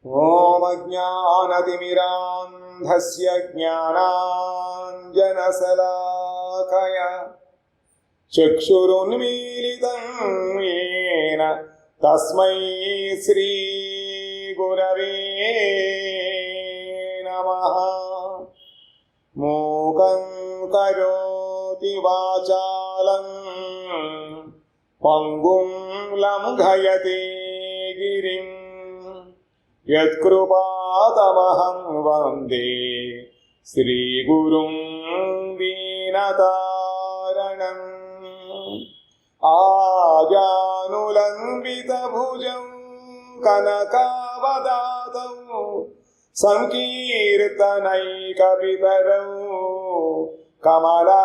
ఓం అజ్ఞానతిమిరాంధస్య జ్ఞానాంజనశలాకయా చక్షురున్మీలితం येन తస్మై శ్రీ గురవే నమః. మూకం కరోతి వాచాలం పంగుం లంఘయతే గిరిం యత్కృపాతమహం వందే శ్రీగురుం దీనతారణం. ఆజానులంబితభుజం కనకావదాతం సంకీర్తనైకపితరౌ కమలాయతాక్షౌ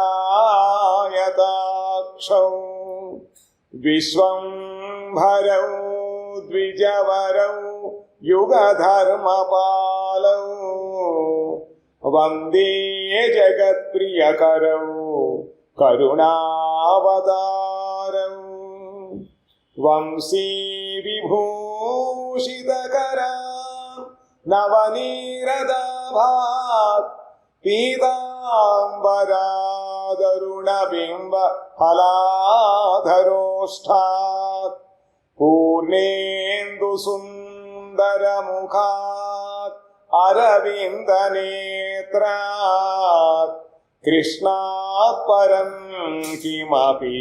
విశ్వంభరౌ ద్విజవరౌ యుగధర్మపాలౌ వందే జగత్ప్రియకరౌ కరుణావతారౌ వంశీ విభూషితకరా నవనీరదాభాత్ పీతాంబరాదరుణబింబ ఫలాధరోష్ఠాత్ పూర్ణేందు సుందరముఖాత్ అరవిందనేత్రాత్ కృష్ణాత్ పరం కిమపి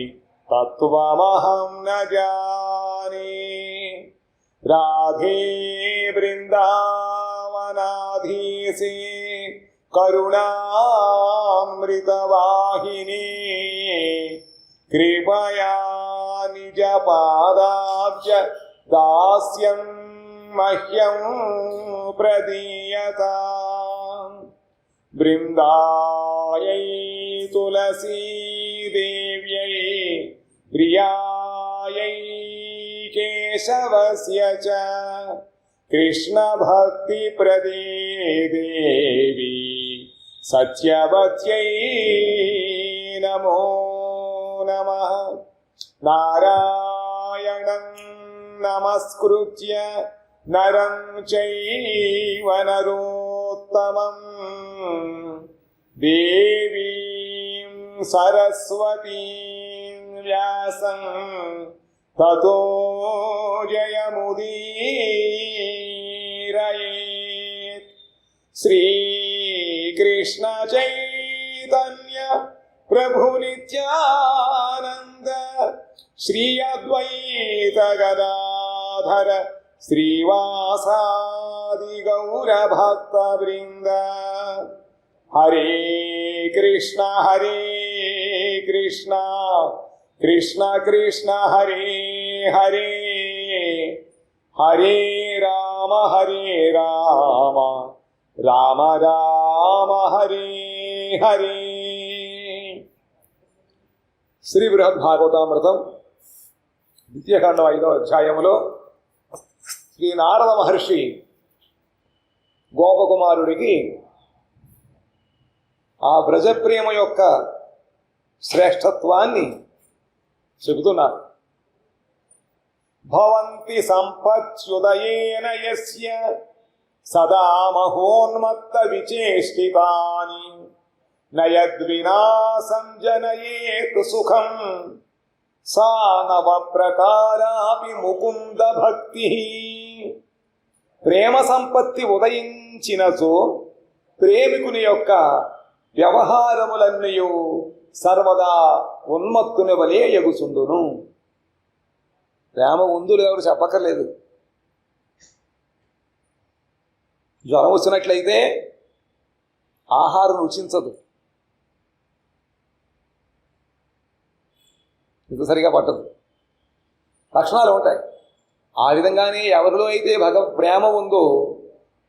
తత్వమహం న జానే. రాధే బృందావనాధీశే కరుణామృతవాహిని కృపయా నిజ పాదాబ్జ దాస్యం మహ్యం ప్రదీయతాం. బృందాయై తులసీదేవ్యై ప్రియాయై కేశవస్య చ కృష్ణభక్తిప్రదే దేవి సత్యవత్యై నమో నమః. నారాయణం నమస్కృత్య నరం చైవ నరోత్తమం దేవీం సరస్వతీం వ్యాసం తతో జయముదీరయేత్. శ్రీకృష్ణ చైతన్య ప్రభు నిత్యానంద శ్రీ అద్వైత గదాధర శ్రీవాసాది గౌరభక్త బృంద. హరే కృష్ణ కృష్ణ కృష్ణ హరే హరే హరే రామ రామ రామ హరే హరే. శ్రీ బృహద్భాగవతామృతం ద్వితీయకాండం 5వ అధ్యాయములో శ్రీ నారద మహర్షి గోపకుమారుడికి ఆ వ్రజప్రేమ యొక్క శ్రేష్టత్వాన్ని చెబుతున్నారు. భవంతి సంపత్యుదయేన యస్య సదా మహోన్మత్త విచేష్టితాని నయద్వినాశం జనయేత్ సుఖం సా నవ ప్రకారాపి ముకుంద భక్తి. ప్రేమ సంపత్తి ఉదయించినచో ప్రేమికుని యొక్క వ్యవహారములన్నయూ సర్వదా ఉన్మత్తుని వలె ఎగుసుండును. ప్రేమ ఉందులు ఎవరు చెప్పక్కర్లేదు. జ్వరం వచ్చినట్లయితే ఆహారం రుచించదు, ఇది సరిగా పట్టదు, లక్షణాలు ఉంటాయి. ఆ విధంగానే ఎవరిలో అయితే ప్రేమ ఉందో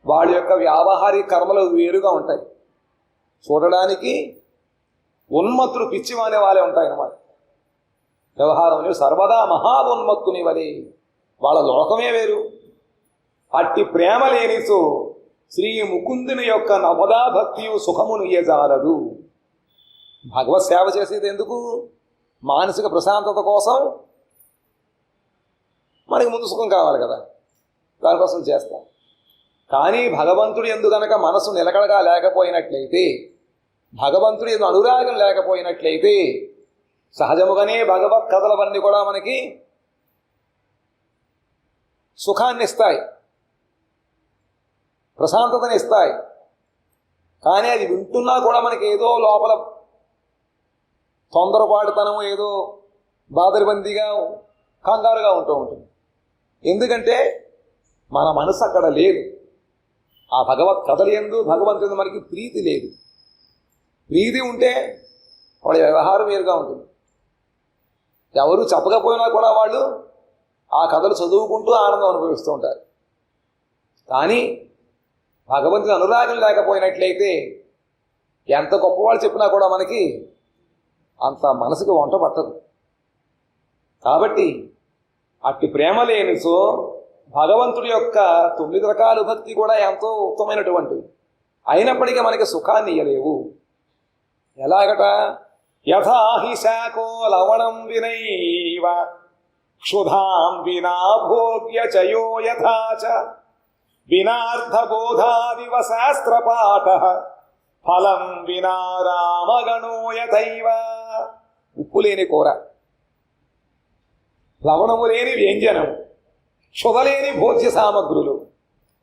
వాళ్ళ యొక్క వ్యావహారిక కర్మలు వేరుగా ఉంటాయి. చూడడానికి ఉన్మత్తులు పిచ్చివానే వాళ్ళే ఉంటాయన్నమాట. వ్యవహారం సర్వదా మహా ఉన్మత్తుని వలె, వాళ్ళ లోకమే వేరు. అట్టి ప్రేమ లేనిచో శ్రీ ముకుందుని యొక్క నవదా భక్తియు సుఖమును ఇయ్యజాలదు. భగవత్ సేవ చేసేది ఎందుకు? మానసిక ప్రశాంతత కోసం. మనకి ముందు సుఖం కావాలి కదా, దానికోసం చేస్తాం. కానీ భగవంతుడి యందు గనక మనసు నిలకడగా లేకపోయినట్లయితే, భగవంతుడి యందు అనురాగం లేకపోయినట్లయితే సహజముగానే భగవత్ కథలవన్నీ కూడా మనకి సుఖాన్ని ఇస్తాయి, ప్రశాంతతని ఇస్తాయి. కానీ అది వింటున్నా కూడా మనకి ఏదో లోపల తొందరపాటుతనం, ఏదో బాదరిబందీగా కంగారుగా ఉంటుంది. ఎందుకంటే మన మనసు అక్కడ లేదు. ఆ భగవత్ కథలు యందు భగవంతుడు మనకి ప్రీతి లేదు. ప్రీతి ఉంటే వాళ్ళ వ్యవహారం వేరుగా ఉంటుంది. ఎవరు చెప్పకపోయినా కూడా వాళ్ళు ఆ కథలు చదువుకుంటూ ఆనందం అనుభవిస్తూ ఉంటారు. కానీ భగవంతుని అనురాగం లేకపోయినట్లయితే ఎంత గొప్పవాళ్ళు చెప్పినా కూడా మనకి అంత మనసుకి వంట పట్టదు. కాబట్టి అట్టి ప్రేమ లేనిసో భగవంతుడి యొక్క 9 రకాల భక్తి కూడా ఎంతో ఉత్తమైనటువంటివి, అయినప్పటికీ మనకి సుఖాన్ని ఇయ్యలేవు. ఎలాగట? యథా హి శాకో లవణం వినైవ క్షుధాం వినా భోగ్య చయో యథా చ వినార్థబోధాదివ శాస్త్రపాఠ ఫలం వినా రామగణో యథైవ. ఉప్పు లేని కూర, లవణము లేని వ్యంజనం, క్షుధలేని భోజ్య సామగ్రులు,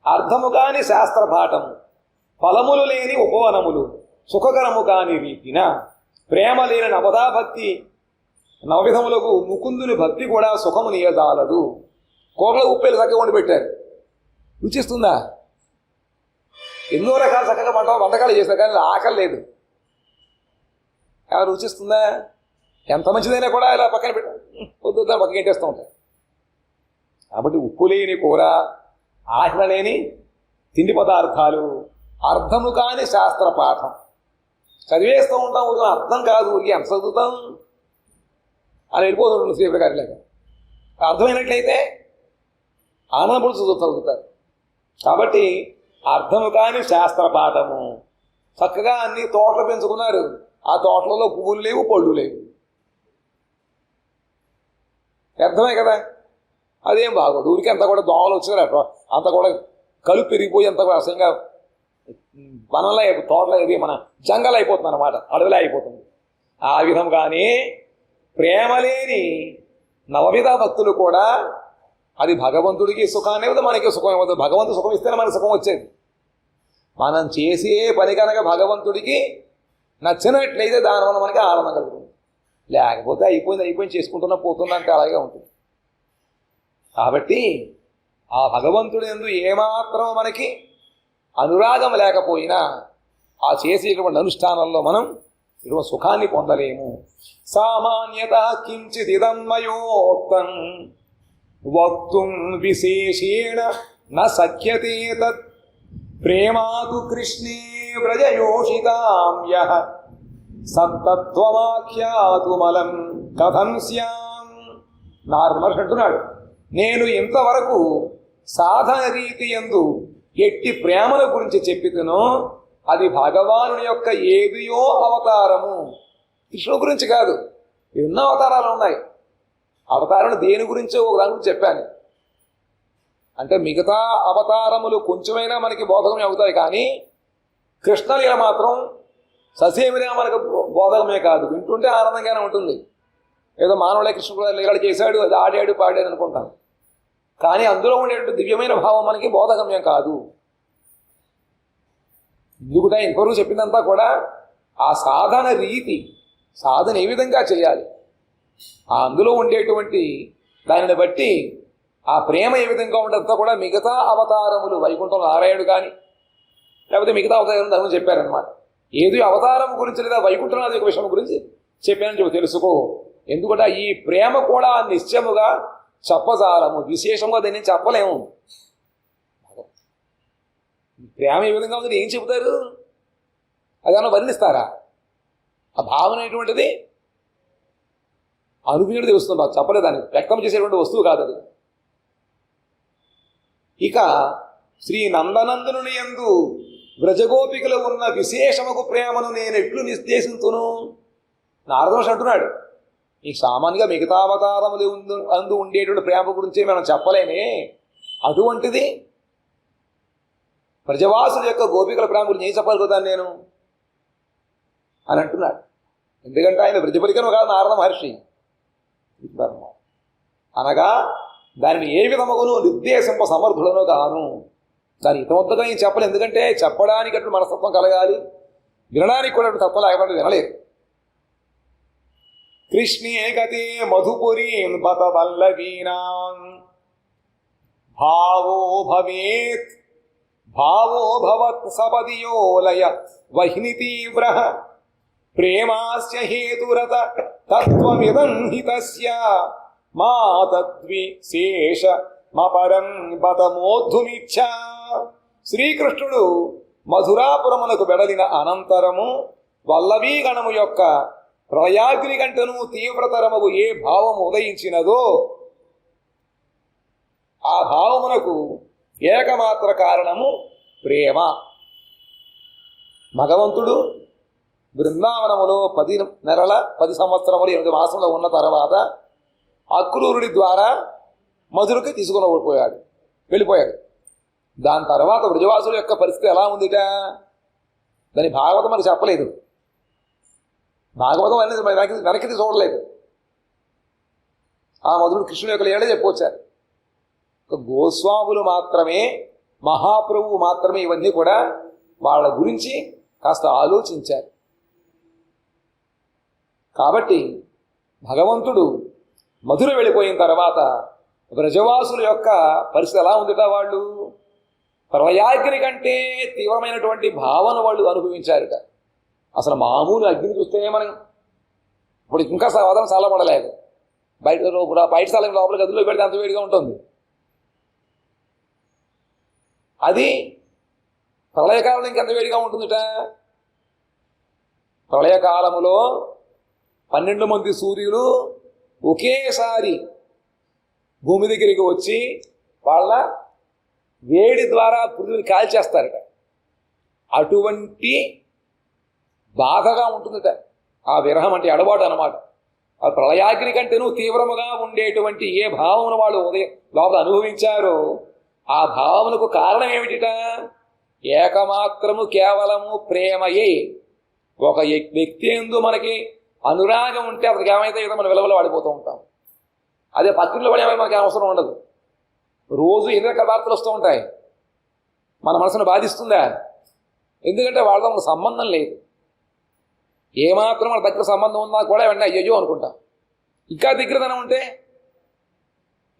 అర్థము కాని శాస్త్రపాఠము, ఫలములు లేని ఉపవనములు, సుఖకరము కాని రీతిన ప్రేమ లేని నవదాభక్తి, నవవిధములకు ముకుందుని భక్తి కూడా సుఖము నీయజాలదు. కూరలో ఉప్పేలు చక్కగా వండి పెట్టారు, రుచిస్తుందా? ఎన్నో రకాల చక్కగా వంటకాలు చేస్తారు, కానీ ఆకలి లేదు. రుచిస్తుందా? ఎంత మంచిదైనా కూడా ఇలా పక్కన పెట్ట పొద్దు పక్కన పెట్టేస్తూ ఉంటాయి. కాబట్టి ఉప్పు లేని కూర, ఆశ లేని తిండి పదార్థాలు, అర్థము కాని శాస్త్ర పాఠం చదివేస్తూ ఉంటాం. ఊరికి అర్థం కాదు, ఊరికి ఎంత చదువుతాం అని వెళ్ళిపోతుంటాం శ్రీప్ర గారిలాగా. అర్థమైనట్లయితే ఆనందపడి చదువుతారు. కాబట్టి అర్థము కాని శాస్త్ర పాఠము. చక్కగా అన్ని తోటలు పెంచుకున్నారు, ఆ తోటలలో పువ్వులు లేవు, పళ్ళు లేవు. అర్థమే కదా? అదేం బాగోదు. ఊరికి అంతా కూడా దోమలు వచ్చారు, అంతా కూడా కలుపు పెరిగిపోయి అంతా కూడా అసహ్యంగా వనంలో తోటలో ఇది మన జంగల్ అయిపోతుంది అన్నమాట, అడవిలో అయిపోతుంది. ఆ విధంగానే ప్రేమ లేని నవవిధ భక్తులు కూడా అది భగవంతుడికి సుఖాన్ని ఇవ్వదు, మనకి సుఖం ఇవ్వదు. భగవంతుడు సుఖం ఇస్తేనే మనకి సుఖం వచ్చేది. మనం చేసే పని కనుక భగవంతుడికి నచ్చినట్లయితే దానివల్ల మనకి ఆనందం కలుగుతుంది. లేకపోతే అయిపోయింది చేసుకుంటున్నా పోతున్నా అంటే అలాగే ఉంటుంది. కాబట్టి ఆ భగవంతుడి యందు ఏమాత్రం మనకి అనురాగం లేకపోయినా ఆ చేసేటువంటి అనుష్ఠానంలో మనం ఇటువంటి సుఖాన్ని పొందలేము. సామాన్యత కించిదిదం మయోక్తం వక్తుం విశేషేణ న శక్యతే తత్ ప్రేమాతు కృష్ణే వ్రజయోషితాం యః సత్తత్వమాఖ్యాతుమలం కథం స్యాం. నారదమహర్షి అంటున్నాడు, నేను ఇంతవరకు సాధన రీతి యందు ఎట్టి ప్రేమల గురించి చెప్పితునో అది భగవానుని యొక్క ఏదియో అవతారము. కృష్ణుడి గురించి కాదు, ఎన్నో అవతారాలు ఉన్నాయి. అవతారాలు దేని గురించో ఒక దాని గురించి చెప్పాను. అంటే మిగతా అవతారములు కొంచెమైనా మనకి బోధకమే అవుతాయి, కానీ కృష్ణలీల మాత్రం ససేమిరా మనకు బోధకమే కాదు, వింటుంటే ఆనందంగానే ఉంటుంది. ఏదో మానవుడే కృష్ణుడు లీలలు చేశాడు, అది ఆడాడు పాడాడు అనుకుంటాం, కానీ అందులో ఉండేటువంటి దివ్యమైన భావం మనకి బోధగమ్యం కాదు. ఎందుకుట ఇంతవరకు చెప్పిందంతా కూడా ఆ సాధన రీతి, సాధన ఏ విధంగా చేయాలి, ఆ అందులో ఉండేటువంటి దానిని బట్టి ఆ ప్రేమ ఏ విధంగా ఉండదంతా కూడా మిగతా అవతారములు, వైకుంఠం నారాయణుడు కానీ లేకపోతే మిగతా అవతారం దాని చెప్పారనమాట. ఏది అవతారం గురించి లేదా వైకుంఠనాథ యొక్క విషయం గురించి చెప్పానని చెప్పి తెలుసుకో. ఎందుకంటే ఈ ప్రేమ కూడా నిశ్చయముగా చెప్పజాలము, విశేషంగా దాన్ని చెప్పలేము. ప్రేమ ఏ విధంగా ఉంది ఏం చెబుతారు? అదేమన్నా వర్ణిస్తారా? ఆ భావన అనేటువంటిది అనుభూతి తెలుస్తుంది, చెప్పలేదాన్ని వ్యక్తం చేసేటువంటి వస్తువు కాదు అది. ఇక శ్రీ నందనందనుని యందు వ్రజగోపికలు ఉన్న విశేషముకు ప్రేమను నేను ఎట్లు నిర్దేశించును? నారదమహర్షి అంటున్నాడు, ఈ సామాన్యంగా మిగతా అవతారములు అందు ఉండేటువంటి ప్రేమ గురించి మనం చెప్పలేమే, అటువంటిది బ్రజవాసుల యొక్క గోపికల ప్రేమ గురించి ఏం చెప్పగలుగుతాను నేను అని అంటున్నాడు. ఎందుకంటే ఆయన బ్రజపరికరం కాదు నారద మహర్షి అనగా దానిని ఏ విధముగాను నిర్దేశింప సమర్థులను కాను. దాని ఇతమొద్దగా ఏం చెప్పలేదు. ఎందుకంటే చెప్పడానికి అటు మనస్తత్వం కలగాలి, వినడానికి కూడా తత్వం లేకపోతే వినలేదు. కృష్ణే గతే మధుపురీం బత వల్లవీనాం భావో భవేత్ భావో భవత్ సపదియోలయ వహ్ని తీవ్ర ప్రేమాస్య హేతురత తత్వమిదం హితస్య మా తద్విశేష మపరం బతమోద్ధుమిచ్చ. శ్రీకృష్ణుడు మధురాపురమునకు వెడలిన అనంతరము వల్లవీ గణము యొక్క ప్రళయాగ్ని గంటను తీవ్రతరముగు ఏ భావము ఉదయించినదో ఆ భావమునకు ఏకమాత్ర కారణము ప్రేమ. భగవంతుడు బృందావనములో 10 నెలల 10 సంవత్సరములు 8 మాసంలో ఉన్న తర్వాత అక్రూరుడి ద్వారా మధురకి తీసుకుని వెళ్ళిపోయాడు. దాని తర్వాత బ్రజవాసుల యొక్క పరిస్థితి ఎలా ఉందిట దాని భాగవతం మనకు చెప్పలేదు. భాగవతం అనేది వెనక్కి చూడలేదు. ఆ మధురుడు కృష్ణుడు యొక్క లీలే చెప్పొచ్చారు. గోస్వాములు మాత్రమే, మహాప్రభువు మాత్రమే ఇవన్నీ కూడా వాళ్ళ గురించి కాస్త ఆలోచించారు. కాబట్టి భగవంతుడు మధుర వెళ్ళిపోయిన తర్వాత బ్రజవాసుల యొక్క పరిస్థితి ఎలా ఉందిట వాళ్ళు ప్రళయాగ్ని కంటే తీవ్రమైనటువంటి భావన వాళ్ళు అనుభవించారుట. అసలు మామూలు అగ్ని చూస్తే మనం ఇప్పుడు ఇంకా సాధన చాలా పడలేదు. బయట స్థలం లోపల గదిలో పెడితే అంత వేడిగా ఉంటుంది. అది ప్రళయకాలంలో ఇంకెంత వేడిగా ఉంటుందిట. ప్రళయకాలములో 12 మంది సూర్యులు ఒకేసారి భూమి దగ్గరికి వచ్చి వాళ్ళ వేడి ద్వారా పృథివిని కాల్చేస్తారట. అటువంటి బాధగా ఉంటుందట ఆ విరహం అంటే ఎడబాటు అన్నమాట. ఆ ప్రళయాగ్ని కంటేనూ తీవ్రముగా ఉండేటువంటి ఏ భావమును వాళ్ళు లోపల అనుభవించారో ఆ భావమునకు కారణం ఏమిటిట ఏకమాత్రము కేవలము ప్రేమయే. ఒక వ్యక్తి యందు మనకి అనురాగం ఉంటే అతనికి ఏమైతే ఏదో మనం విలువలు వాడిపోతూ ఉంటాం. అదే పత్రికలో పడి ఏమైనా మనకి అవసరం ఉండదు. రోజు ఎన్ని రకాల వార్తలు వస్తూ ఉంటాయి, మన మనసును బాధిస్తుందా? ఎందుకంటే వాళ్ళతో మనకు సంబంధం లేదు. ఏమాత్రం మన దగ్గర సంబంధం ఉన్నా కూడా వెంటనే అయ్యో అనుకుంటాం. ఇంకా దగ్గరదనం ఉంటే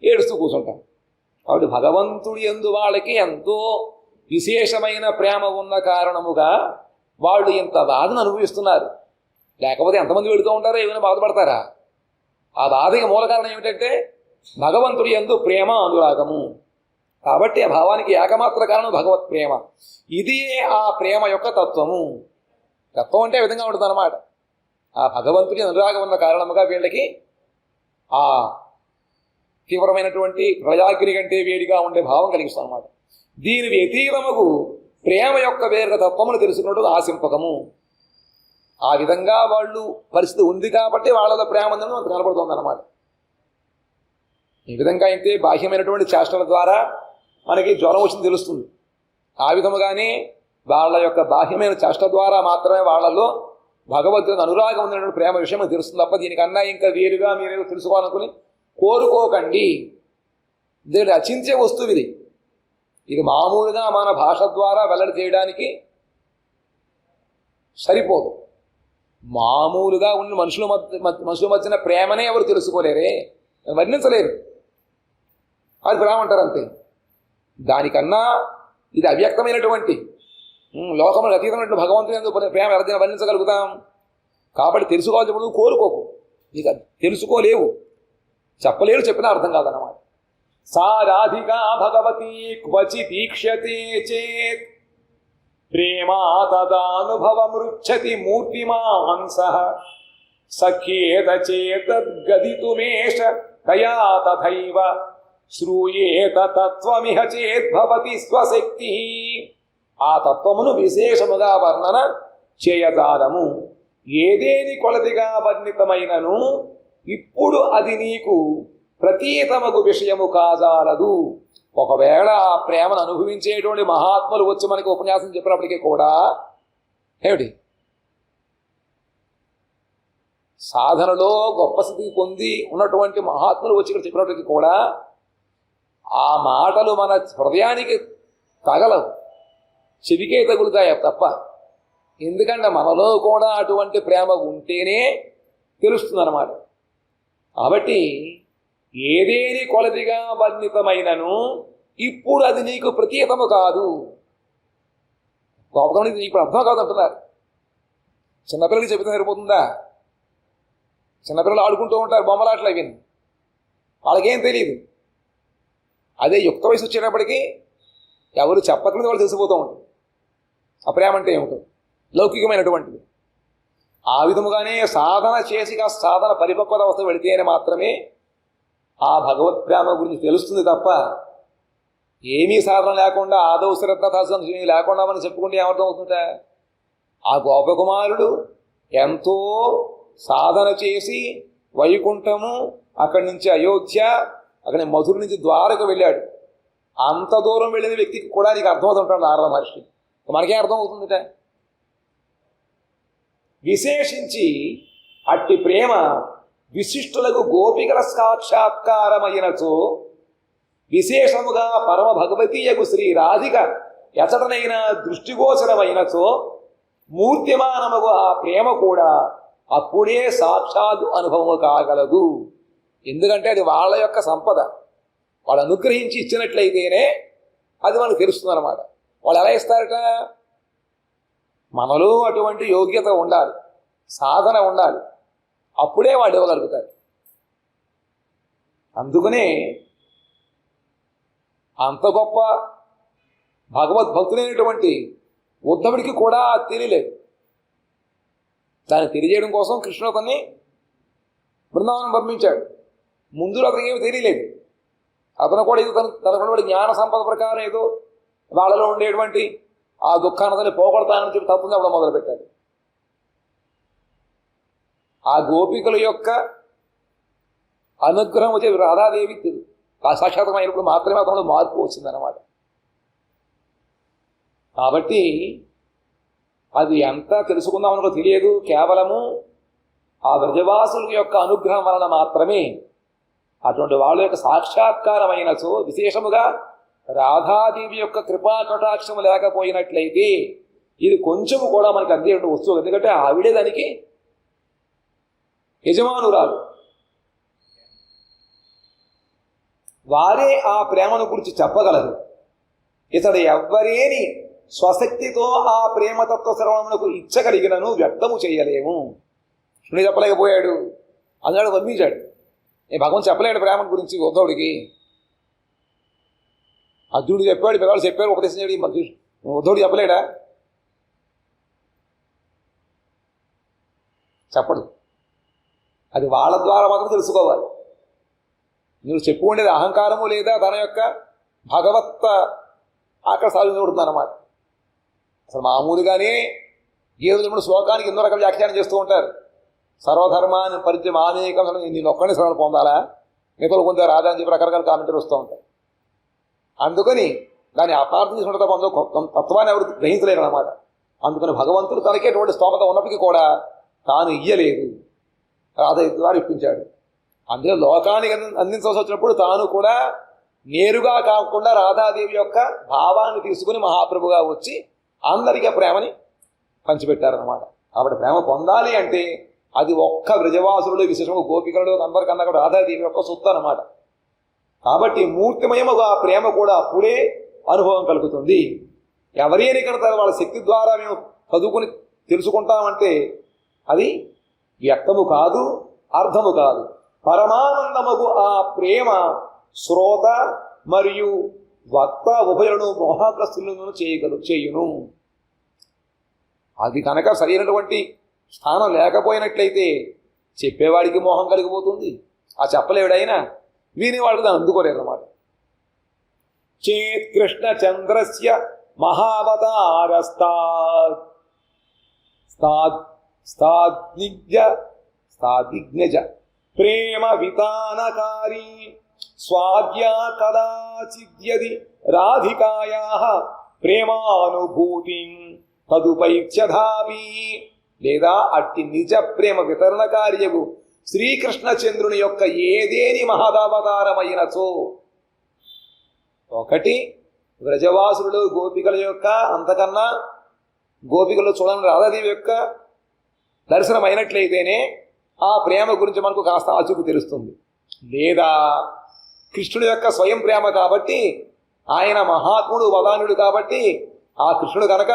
ఏడుస్తూ కూర్చుంటాం. కాబట్టి భగవంతుడి యందు వాళ్ళకి ఎంతో విశేషమైన ప్రేమ ఉన్న కారణముగా వాళ్ళు ఇంత బాధను అనుభవిస్తున్నారు. లేకపోతే ఎంతమంది వెళుతూ ఉంటారో ఏమైనా బాధపడతారా? ఆ బాధకి మూల కారణం ఏమిటంటే భగవంతుడి యందు ప్రేమ అనురాగము. కాబట్టి ఆ భావానికి ఏకమాత్ర కారణం భగవత్ ప్రేమ. ఇది ఆ ప్రేమ యొక్క తత్వము. తత్వం అంటే విధంగా ఉంటుంది అన్నమాట. ఆ భగవంతుడి అనురాగం ఉన్న కారణముగా వీళ్ళకి ఆ తీవ్రమైనటువంటి ప్రళయాగ్ని కంటే వేడిగా ఉండే భావం కలిగిస్తాం అన్నమాట. దీని వ్యతిరేకముకు ప్రేమ యొక్క వేరే తత్వమును తెలుసుకున్నట్టు ఆశింపకము. ఆ విధంగా వాళ్ళు పరిస్థితి ఉంది కాబట్టి వాళ్ళలో ప్రేమ ఉందని మనకు కనబడుతుంది అన్నమాట. ఈ విధంగా అయితే బాహ్యమైనటువంటి చేష్టల ద్వారా మనకి జ్వరం వచ్చింది తెలుస్తుంది. ఆ విధముగానే వాళ్ళ యొక్క బాహ్యమైన చేష్ట ద్వారా మాత్రమే వాళ్ళలో భగవంతుని అనురాగం ఉన్నటువంటి ప్రేమ విషయం తెలుస్తుంది తప్ప దీనికన్నా ఇంకా వేరుగా మీరేదో తెలుసుకోవాలనుకుని కోరుకోకండి. దీన్ని రచించే వస్తువు ఇది. ఇది మామూలుగా మన భాష ద్వారా వెల్లడి చేయడానికి సరిపోదు. మామూలుగా ఉన్న మనుషుల మధ్యన ప్రేమనే ఎవరు తెలుసుకోలేరే, వర్ణించలేరు. అది ప్రేమ అంటారు అంతే. దానికన్నా ఇది అవ్యక్తమైనటువంటి లోకములకు అతీతమైనటువంటి భగవంతుని యందు ప్రేమ ఎవరిదైనా వర్ణించగలుగుతాం. కాబట్టి తెలుసుకోవాల్సినప్పుడు కోరుకోకు, ఇక తెలుసుకోలేవు, చెప్పలేరు, చెప్పినా అర్థం కాదన్నమాట. సా రాధికా భగవతి క్వచి దీక్ష్యతే చేత్ ప్రేమా తదానుభవమృచ్చతి మూర్తిమాంసః సఖ్యేత చేతద్గదితుమేష తయా తథైవ శ్రూయేత తత్వమిహ చేద్భవతి స్వశక్తి. ఆ తత్వమును విశేషముగా వర్ణన చేయజాలము. ఏదేని కొలదిగా వర్ణితమైనను ఇప్పుడు అది నీకు ప్రతీతమగు విషయము కాజాలదు. ఒకవేళ ఆ ప్రేమను అనుభవించేటువంటి మహాత్ములు వచ్చి మనకి ఉపన్యాసం చెప్పినప్పటికీ కూడా ఏమిటి సాధనలో గొప్ప స్థితి పొంది ఉన్నటువంటి మహాత్ములు వచ్చి ఇక్కడ చెప్పినప్పటికీ కూడా ఆ మాటలు మన హృదయానికి తగలవు, చెవికే తగులుతాయి తప్ప. ఎందుకంటే మనలో కూడా అటువంటి ప్రేమ ఉంటేనే తెలుస్తుందన్నమాట. కాబట్టి ఏదేని కొలదిగా వర్ణితమైనను ఇప్పుడు అది నీకు ప్రతీతము కాదు. గొప్పగా నీకు ఇప్పుడు అర్థం కాదు అంటున్నారు. చిన్నపిల్లలకి చెబితే సరిపోతుందా? చిన్నపిల్లలు ఆడుకుంటూ ఉంటారు బొమ్మలాట్లు అవి, వాళ్ళకేం తెలియదు. అదే యుక్త వయసు వచ్చేటప్పటికీ ఎవరు చెప్పకుండా వాళ్ళు తెలిసిపోతూ ఉంటుంది ఆ ప్రేమ అంటే ఏమిటో, లౌకికమైనటువంటిది. ఆ విధముగానే సాధన చేసి సాధన పరిపక్వత అవస్థ వెళితేనే మాత్రమే ఆ భగవత్ ప్రేమ గురించి తెలుస్తుంది తప్ప ఏమీ సాధన లేకుండా ఆదౌ శ్రద్ధ తత్సం లేకుండా మనం చెప్పుకుంటే ఏమర్థం అవుతుందా? ఆ గోపకుమారుడు ఎంతో సాధన చేసి వైకుంఠము, అక్కడి నుంచి అయోధ్య, అక్కడి మధుర నుంచి ద్వారకు వెళ్ళాడు. అంత దూరం వెళ్ళిన వ్యక్తికి కూడా నీకు అర్థమవుతుంటాడు నారద మహర్షి. మనకేం అర్థం అవుతుందిట? విశేషించి అట్టి ప్రేమ విశిష్టులకు గోపికల సాక్షాత్కారమైనచో, విశేషముగా పరమ భగవతీయకు శ్రీ రాధిక ఎచటనైనా దృష్టిగోచరమైనచో, మూర్తిమానముగు ఆ ప్రేమ కూడా అప్పుడే సాక్షాత్ అనుభవము కాగలదు. ఎందుకంటే అది వాళ్ళ యొక్క సంపద. వాళ్ళు అనుగ్రహించి ఇచ్చినట్లయితేనే అది మనకు తెలుస్తుంది అన్నమాట. వాళ్ళు ఎలా ఇస్తారట? మనలో అటువంటి యోగ్యత ఉండాలి, సాధన ఉండాలి, అప్పుడే వాళ్ళు ఇవ్వగలుగుతారు. అందుకనే అంత గొప్ప భగవద్భక్తులైనటువంటి ఉద్ధవుడికి కూడా తెలియలేదు. దాన్ని తెలియజేయడం కోసం కృష్ణుడు అతన్ని బృందావనం పంపించాడు. ముందు అతనికి ఏమి తెలియలేదు. అతను కూడా ఏదో తనకున్నటువంటి జ్ఞాన సంపద ప్రకారం ఏదో వాళ్ళలో ఉండేటువంటి ఆ దుఃఖాన్ని పోగొడతానని చెప్పి తత్వం చెప్పడం మొదలుపెట్టాడు. ఆ గోపికల యొక్క అనుగ్రహం వచ్చే రాధాదేవి సాక్షాత్మైనప్పుడు మాత్రమే అతను మార్పు వచ్చిందన్నమాట. కాబట్టి అది ఎంత తెలుసుకుందామనుకో తెలియదు. కేవలము ఆ వ్రజవాసుల యొక్క అనుగ్రహం వలన మాత్రమే అటువంటి వాళ్ళ యొక్క సాక్షాత్కారమైనచో, విశేషముగా రాధాదేవి యొక్క కృపా కటాక్షము లేకపోయినట్లయితే ఇది కొంచెము కూడా మనకి అందే వస్తువు. ఎందుకంటే ఆవిడే దానికి యజమానురాలు. వారే ఆ ప్రేమను గురించి చెప్పగలరు. ఇతడు ఎవ్వరేని స్వశక్తితో ఆ ప్రేమతత్వ శ్రవణమునకు ఇచ్చగలిగినను వ్యక్తము చేయలేము. కృష్ణుడు చెప్పలేకపోయాడు, అన్నాడు వర్ణించాడు. భగవంతుడు చెప్పలేడు ప్రేమ గురించి ఉద్ధవుడికి. అర్జునుడు చెప్పాడు, పిల్లలు చెప్పారు, ఉపదేశం చేయడు. ఉద్ధవుడు చెప్పలేడా? చెప్పడు. అది వాళ్ళ ద్వారా మాత్రం తెలుసుకోవాలి. నువ్వు చెప్పుకుండేది అహంకారము లేదా తన యొక్క భగవత్ అక్కడ సాధించబడుతుందన్నమాట. అసలు మామూలుగానే గీతలు శ్లోకానికి ఎన్నో రకాల వ్యాఖ్యానం చేస్తూ ఉంటారు. సర్వధర్మాన్ని పరిచయం అనేకం, నేను ఒక్కడిని శ్రవణ పొందాలా, మిగతాలు పొందే రాదా అని చెప్పి రకరకాల కామెంటరీ వస్తూ ఉంటాయి. అందుకని దాన్ని అపార్థం చేసుకుంటే తప్ప అందులో తత్వాన్ని ఎవరు గ్రహించలేరు అన్నమాట. అందుకని భగవంతుడు తనకే ఎటువంటి స్తోమత ఉన్నప్పటికీ కూడా తాను ఇయ్యలేదు, రాధ ద్వారా ఇప్పించాడు. అందులో లోకానికి అందించవలసి వచ్చినప్పుడు తాను కూడా నేరుగా కాకుండా రాధాదేవి యొక్క భావాన్ని తీసుకుని మహాప్రభుగా వచ్చి అందరికీ ప్రేమని పంచిపెట్టారన్నమాట. కాబట్టి ప్రేమ పొందాలి అంటే అది ఒక్క బ్రజవాసులు, విశేషంగా గోపికలు, అందరికన్నా కూడా రాధాదేవి యొక్క సొత్తు అన్నమాట. కాబట్టి మూర్తిమయముగా ఆ ప్రేమ కూడా అప్పుడే అనుభవం కలుగుతుంది. ఎవరైనా ఇక్కడ వాళ్ళ శక్తి ద్వారా మేము చదువుకుని తెలుసుకుంటామంటే అది వ్యక్తము కాదు, అర్థము కాదు. పరమానందముగు ఆ ప్రేమ శ్రోత మరియు వక్త ఉభయులను మోహగ్రస్తులను చేయును. అది కనుక సరైనటువంటి స్థానం లేకపోయినట్లయితే చెప్పేవాడికి మోహం కలిగిపోతుంది, ఆ చెప్పలేవిడైనా వినేవాడికి దాన్ని అందుకోలేదన్నమాట. చేత్ కృష్ణ చంద్రస్య మహావతారస్తాదిజ్ఞజ ప్రేమ వితానకారీ స్వాద్యా కదాచిద్యది రాధికాయా ప్రేమానుభూతి తదుపైత్యధావి. లేదా అట్టి నిజ ప్రేమ వితరణకార్యగు శ్రీకృష్ణచంద్రుని యొక్క ఏదేని మహదవతారమైనచో, ఒకటి వ్రజవాసులు గోపికల యొక్క, అంతకన్నా గోపికలు చూడని రాధాదేవి యొక్క దర్శనం అయినట్లయితేనే ఆ ప్రేమ గురించి మనకు కాస్త ఆచూకు తెలుస్తుంది. లేదా కృష్ణుడి యొక్క స్వయం ప్రేమ కాబట్టి, ఆయన మహాత్ముడు వదానుడు కాబట్టి, ఆ కృష్ణుడు కనుక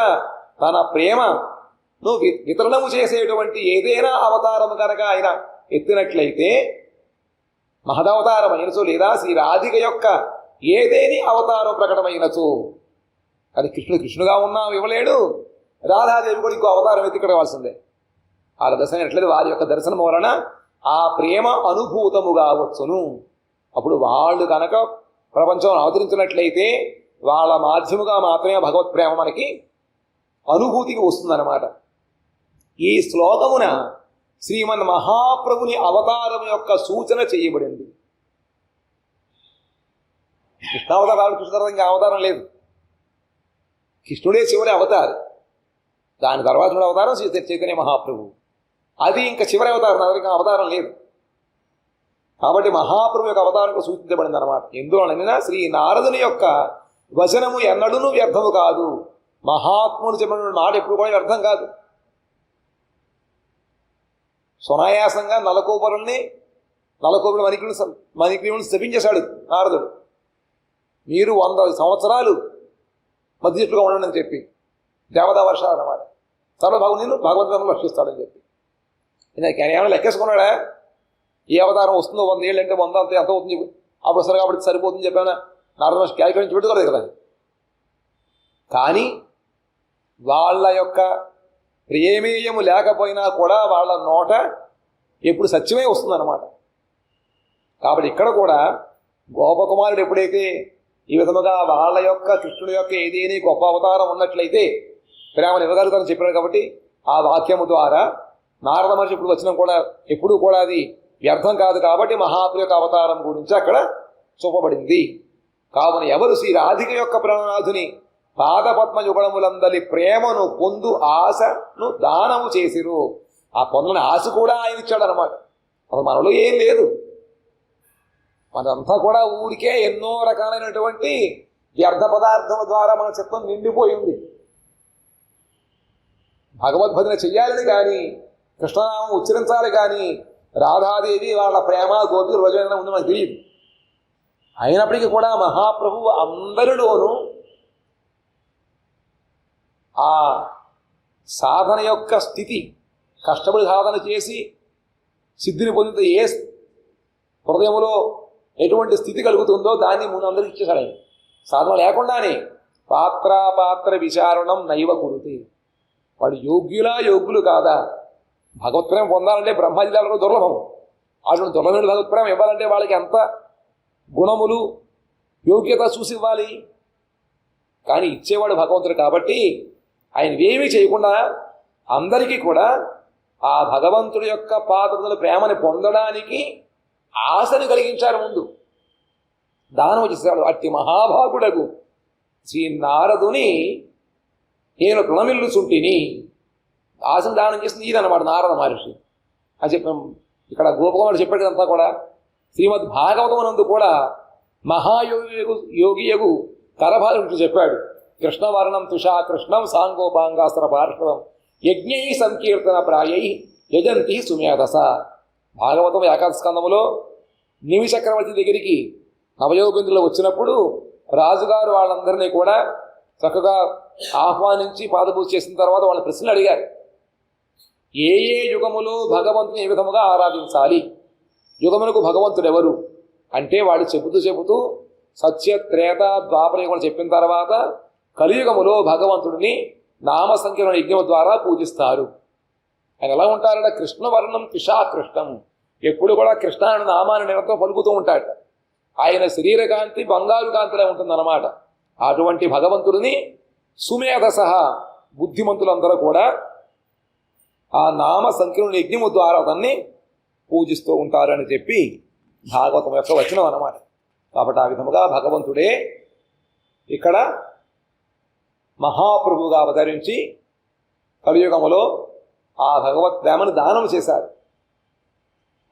తన ప్రేమను వితరణము చేసేటువంటి ఏదైనా అవతారము కనుక ఆయన ఎత్తినట్లయితే మహదవతారమైనచో, లేదా శ్రీ రాధిక యొక్క ఏదేని అవతారం ప్రకటమైనచో. అది కృష్ణుడుగా ఉన్నా ఇవ్వలేడు, రాధాదేవి కూడా ఇంకో అవతారం ఎత్తి ఇక్కడ కావాల్సిందే. వాళ్ళ దర్శనం ఎట్లేదు, వారి యొక్క దర్శనం వలన ఆ ప్రేమ అనుభూతము కావచ్చును. అప్పుడు వాళ్ళు కనుక ప్రపంచం అవతరించినట్లయితే వాళ్ళ మాధ్యముగా మాత్రమే భగవత్ ప్రేమ మనకి అనుభూతికి వస్తుందన్నమాట. ఈ శ్లోకమున శ్రీమన్ మహాప్రభుని అవతారం యొక్క సూచన చేయబడింది. కృష్ణావతారం, కృష్ణావతారం ఇంకా అవతారం లేదు. కృష్ణుడే చివరి అవతారం. దాని తర్వాత అవతారం శ్రీ చైతన్య మహాప్రభు. అది ఇంకా చివరి అవతారం, ఎవరికి అవతారం లేదు. కాబట్టి మహాప్రభు యొక్క అవతారంలో సూచించబడింది అనమాట. ఎందులోనైనా శ్రీ నారదుని యొక్క వచనము ఎన్నడూనూ వ్యర్థము కాదు. మహాత్ముడు చెప్పిన మాట ఎప్పుడు కూడా వ్యర్థం కాదు. సునాయాసంగా నలకోపరుణ్ణి మణిగ్రీవుని శపించేశాడు నారదుడు. మీరు 100 సంవత్సరాలు మధ్యచుట్టుగా ఉండండి అని చెప్పి, దేవతా వర్షాలు అన్నమాట. భగవంతుని రక్షిస్తాడని చెప్పి. ఏమైనా లెక్కేసుకున్నాడా? ఏ అవతారం వస్తుందో 100 ఏళ్ళు అంటే 100 అంతే ఎంత అవుతుంది, అప్పుడు సరే కాబట్టి సరిపోతుంది చెప్పాను. నారద మహర్షి క్యాల్కులేషన్ పెట్టుకోలేదు కదా. కానీ వాళ్ళ యొక్క ప్రేమేయము లేకపోయినా కూడా వాళ్ళ నోట ఎప్పుడు సత్యమే వస్తుందన్నమాట. కాబట్టి ఇక్కడ కూడా గోపకుమారుడు ఎప్పుడైతే ఈ విధముగా వాళ్ళ యొక్క కృష్ణుడి యొక్క ఏదేని గొప్ప అవతారం ఉన్నట్లయితే ప్రేమను ఇవ్వగలుగుతారని చెప్పాడు. కాబట్టి ఆ వాక్యము ద్వారా నారద మహర్షి ఇప్పుడు వచ్చిన కూడా ఎప్పుడూ కూడా అది వ్యర్థం కాదు. కాబట్టి మహాప్రభు యొక్క అవతారం గురించి అక్కడ చూపబడింది. కావున ఎవరు శ్రీ రాధిక యొక్క ప్రణనాథుని పాదపద్మ యుగళములందలి ప్రేమను పొందు ఆశను దానము చేసిరు. ఆ పొందని ఆశ కూడా ఆయన ఇచ్చాడు అనమాట. అసలు మనలో ఏం లేదు, మనంతా కూడా ఊరికే ఎన్నో రకాలైనటువంటి వ్యర్థ పదార్థం ద్వారా మన చిత్తం నిండిపోయింది. భగవద్భజన చెయ్యాలని కానీ, కృష్ణనామం ఉచ్చరించాలి కానీ, రాధాదేవి వాళ్ళ ప్రేమ గోపికలు రోజైనా ఉంది మనకు తెలియదు. అయినప్పటికీ కూడా మహాప్రభువు అందరిలోనూ ఆ సాధన యొక్క స్థితి, కష్టపడి సాధన చేసి సిద్ధిని పొందితే ఏ హృదయంలో ఎటువంటి స్థితి కలుగుతుందో దాన్ని ముందు అందరికీ ఇచ్చేశాడు ఆయన. సాధన లేకుండానే పాత్ర విచారణం నైవ కురుతి. వాడు యోగ్యులు కాదా? భగవత్ప్రేమ పొందాలంటే బ్రహ్మాది దేవతలకు దుర్లభం. అటువంటి దుర్లభమైన భగవత్ప్రేమ ఇవ్వాలంటే వాళ్ళకి ఎంత గుణములు యోగ్యత చూసి ఇవ్వాలి. కానీ ఇచ్చేవాడు భగవంతుడు కాబట్టి ఆయన ఏమీ చేయకుండా అందరికీ కూడా ఆ భగవంతుడి యొక్క పాత్రల ప్రేమని పొందడానికి ఆశని కలిగించారు. ముందు దానం చేశాడు. అట్టి మహాభాగుడకు శ్రీ నారదుని నేను ప్రణమిల్లుచుంటిని. ఆశను దానం చేసింది ఇదన్నమాట నారద మహర్షి అని చెప్పాం. ఇక్కడ గోపకుమారుడు చెప్పేటంతా కూడా శ్రీమద్ భాగవతమునందు కూడా మహాయోగియగు కరభాలుడు చెప్పాడు. కృష్ణవర్ణం తుషా కృష్ణం సాంగోపాంగాస్త్ర పార్శ్వం యజ్ఞై సంకీర్తన ప్రాయై యజంతి సుమేధస. భాగవతం ఏకాదశ స్కందములో నిమి చక్రవర్తి దగ్గరికి నవయోగిందులు వచ్చినప్పుడు రాజుగారు వాళ్ళందరినీ కూడా చక్కగా ఆహ్వానించి పాదపూజ చేసిన తర్వాత వాళ్ళ ప్రశ్నలు అడిగారు. ఏ యుగములో భగవంతుని ఏ విధముగా ఆరాధించాలి, యుగమునకు భగవంతుడు ఎవరు అంటే వాళ్ళు చెబుతూ సత్య త్రేత ద్వాపర యుగం చెప్పిన తర్వాత కలియుగములో భగవంతుడిని నామ సంకీర్తన యజ్ఞం ద్వారా పూజిస్తారు. ఆయన ఎలా ఉంటారంటే కృష్ణవర్ణం కృష్ణం, ఎప్పుడు కూడా కృష్ణ అనే నామాన్ని నిరంతరం పలుకుతూ ఉంటాడు. ఆయన శరీరకాంతి బంగారు కాంతిలో ఉంటుందన్నమాట. అటువంటి భగవంతుడిని సుమేధస బుద్ధిమంతులందరూ కూడా ఆ నామ సంకీర్తన యజ్ఞము ద్వారా అతన్ని పూజిస్తూ ఉంటారని చెప్పి భాగవతం యొక్క వచనం అన్నమాట. కాబట్టి ఆ విధముగా భగవంతుడే ఇక్కడ మహాప్రభువుగా అవతరించి కలియుగములో ఆ భగవత్ ప్రేమను దానం చేశారు.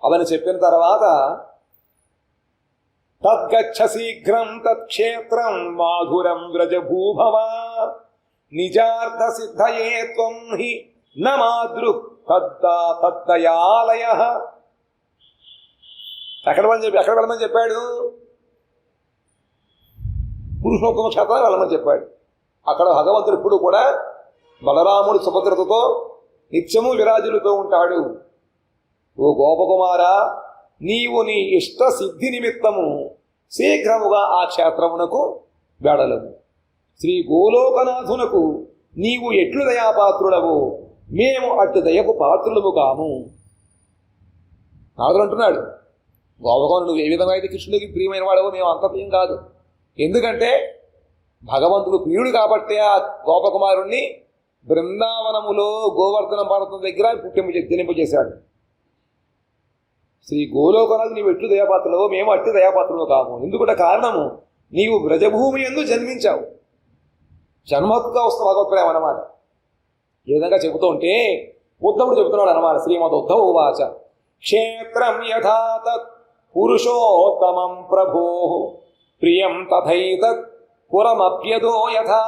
అవని చెప్పిన తర్వాత తద్గచ్చ శీఘ్రం తత్క్షేత్రం మాధురం వ్రజభూభవ నిజార్థ సిద్ధయే త్వం హి న మాదృ తద్దయాలయ. ఎక్కడ వెళ్ళమని చెప్పాడు? పురుషోత్తమ క్షేత్రాన్ని వెళ్ళమని చెప్పాడు. అక్కడ భగవంతుడు ఇప్పుడు కూడా బలరాముడు సుభద్రతతో నిత్యము విరాజులతో ఉంటాడు. ఓ గోపకుమారా, నీవు నీ ఇష్ట సిద్ధి నిమిత్తము శీఘ్రముగా ఆ క్షేత్రమునకు వెడలము. శ్రీ గోలోకనాథునకు నీవు ఎట్లు దయాపాత్రుడవో మేము అటు దయకు పాత్రులము కాము. నారదుడు అంటున్నాడు, గోపకుమారుడు నువ్వు ఏ విధంగా అయితే కృష్ణుడికి ప్రియమైన వాడవో మేము అంత ప్రియం కాదు. ఎందుకంటే భగవంతుడు ప్రియుడు కాబట్టే ఆ గోపకుమారుణ్ణి బృందావనములో గోవర్ధన పర్వతం దగ్గర జనింపజేశాడు. శ్రీ గోలోకనాథు నీవు ఎట్లు దయాపాత్రులవో మేము అట్టి దయాపాత్రులు కాము. ఎందుకంటే కారణము నీవు బ్రజభూమి యందు జన్మించావు. జన్మహక్కుగా వస్తున్న భగవత్ ప్రేమ అన్నమాట. ఈ విధంగా చెబుతూ ఉంటే ఉద్ధవుడు చెబుతున్నాడు అన్నమాట. శ్రీమద్ ఉద్ధవ ఉవాచ క్షేత్రం యథా తత్ పురుషోత్తమం ప్రభో ప్రియం తథైతత్ పురమప్యదో యథా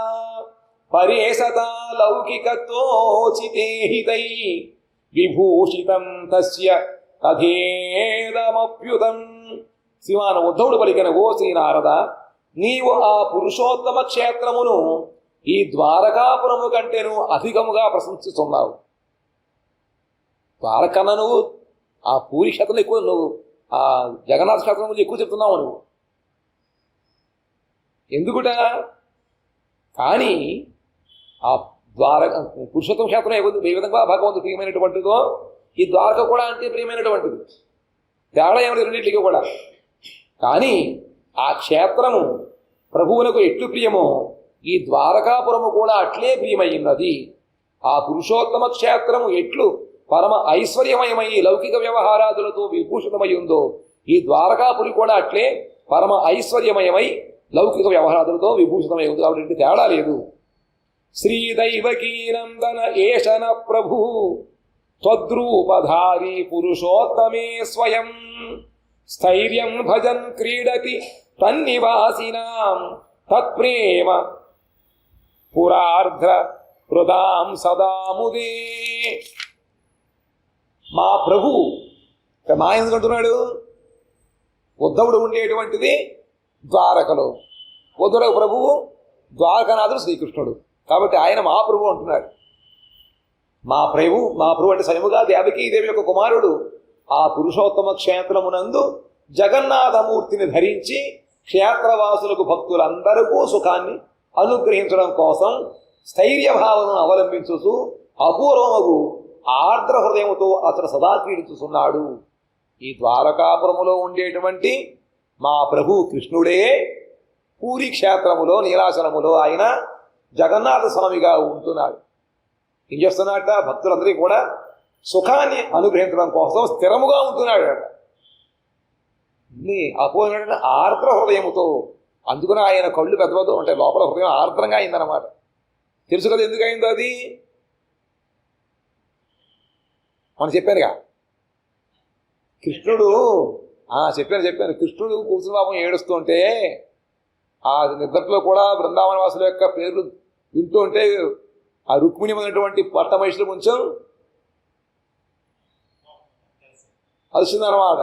పరేసతా లౌకికతోచితే హితై విభూషితం తస్య తథేదమప్యుతం. శివాన ఉద్ధవుడు పలికిన ఓ శ్రీనారద, నీవు ఆ పురుషోత్తమ క్షేత్రమును ఈ ద్వారకాపురము కంటేను అధికముగా ప్రశంసిస్తున్నావు. ద్వారకన్నా నువ్వు ఆ పూరి క్షేత్రం ఎక్కువ, నువ్వు ఆ జగన్నాథ క్షేత్రం గురించి ఎక్కువ చెప్తున్నావు నువ్వు. ఎందుకుట? కానీ ఆ పురుషోత్తమ క్షేత్రం ఏ విధంగా భగవంతుడు ప్రియమైనటువంటిదో ఈ ద్వారక కూడా అంతే ప్రియమైనటువంటిది. తేడా ఏమిటి రెండింటికి కూడా? కానీ ఆ క్షేత్రము ప్రభువునకు ఎట్లు ప్రియమో ఈ ద్వారకాపురము కూడా అట్లే ప్రియమైనది. ఆ పురుషోత్తమ క్షేత్రము ఎట్లు పరమ ఐశ్వర్యమయమై లౌకిక వ్యవహారాదులతో విభూషితమై ఉందో ఈ ద్వారకాపురి కూడా అట్లే పరమ ఐశ్వర్యమయమై లౌకిక వ్యవహారాదులతో విభూషితమై ఉంది. కాబట్టి తేడా లేదు. శ్రీదైవకీనందన ఏషన ప్రభు త్వద్రూపధారీ పురుషోత్తమే స్వయం స్థైర్యం భజన్ క్రీడతి తన్నివాసినాం తత్ప్రేమ పురార్ధ్ర హృదాం సదాముదే. మా ప్రభు మా ఎందుకంటున్నాడు? ఉద్ధవుడు ఉండేటువంటిది ద్వారకలో, ఉద్ధవుడు ప్రభువు ద్వారకానాథుడు శ్రీకృష్ణుడు. కాబట్టి ఆయన మా ప్రభు అంటున్నాడు. మా ప్రభు అంటే స్వయముగా దేవకీదేవి యొక్క కుమారుడు ఆ పురుషోత్తమ క్షేత్రమునందు జగన్నాథమూర్తిని ధరించి క్షేత్రవాసులకు భక్తులందరికీ సుఖాన్ని అనుగ్రహించడం కోసం స్థైర్యభావనను అవలంబించుతూ అపూర్వముగు ఆర్ద్ర హృదయముతో అతడు సదా క్రీడించుతున్నాడు. ఈ ద్వారకాపురములో ఉండేటువంటి మా ప్రభు కృష్ణుడే పూరి క్షేత్రములో నీలాచలములో ఆయన జగన్నాథ స్వామిగా ఉంటున్నాడు. ఏం చేస్తున్నట్ట? భక్తులందరికీ కూడా సుఖాన్ని అనుగ్రహించడం కోసం స్థిరముగా ఉంటున్నాడు. అపోజిట్ ఆర్ద్ర హృదయముతో, అందుకని ఆయన కళ్ళు పెద్దవతో ఉంటాయి, లోపల హృదయం ఆర్ద్రంగా అయిందన్నమాట. తెలుసు కదా ఎందుకు అయిందో అది? మనం చెప్పానుగా, కృష్ణుడు చెప్పాను కృష్ణుడు కూర్చుని పాపం ఏడుస్తుంటే ఆ నిద్రలో కూడా బృందావన వాసుల యొక్క పేర్లు వింటూ ఉంటే ఆ రుక్మిణి ఉన్నటువంటి పట్టమహిషులు కొంచెం అలసిందన్నమాట.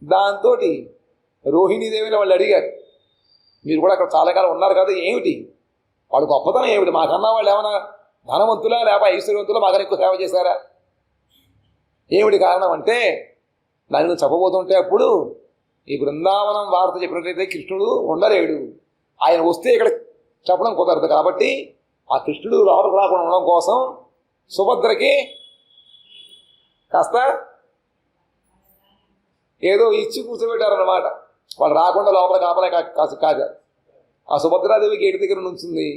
దాంతో రోహిణీదేవిని వాళ్ళు అడిగారు, మీరు కూడా అక్కడ చాలా కాలం ఉన్నారు కదా, ఏమిటి వాడు గొప్పతనం ఏమిటి? మాకన్నా వాళ్ళు ఏమైనా ధనవంతులా లేకపోతే ఐశ్వర్యవంతులా మాకన్నా ఎక్కువ సేవ చేశారా? ఏమిటి కారణం అంటే దాన్ని చెప్పబోతుంటే అప్పుడు ఈ బృందావనం వార్త చెప్పినట్లయితే కృష్ణుడు ఉండలేడు, ఆయన వస్తే ఇక్కడ చెప్పడం కుదరదు. కాబట్టి ఆ కృష్ణుడు లోపలికి రాకుండా ఉండడం కోసం సుభద్రకి కాస్త ఏదో ఇచ్చి కూర్చోబెట్టారన్నమాట. వాళ్ళు రాకుండా లోపల కాపలే కాదు. ఆ సుభద్రాదేవి గేటు దగ్గర నుంచింది.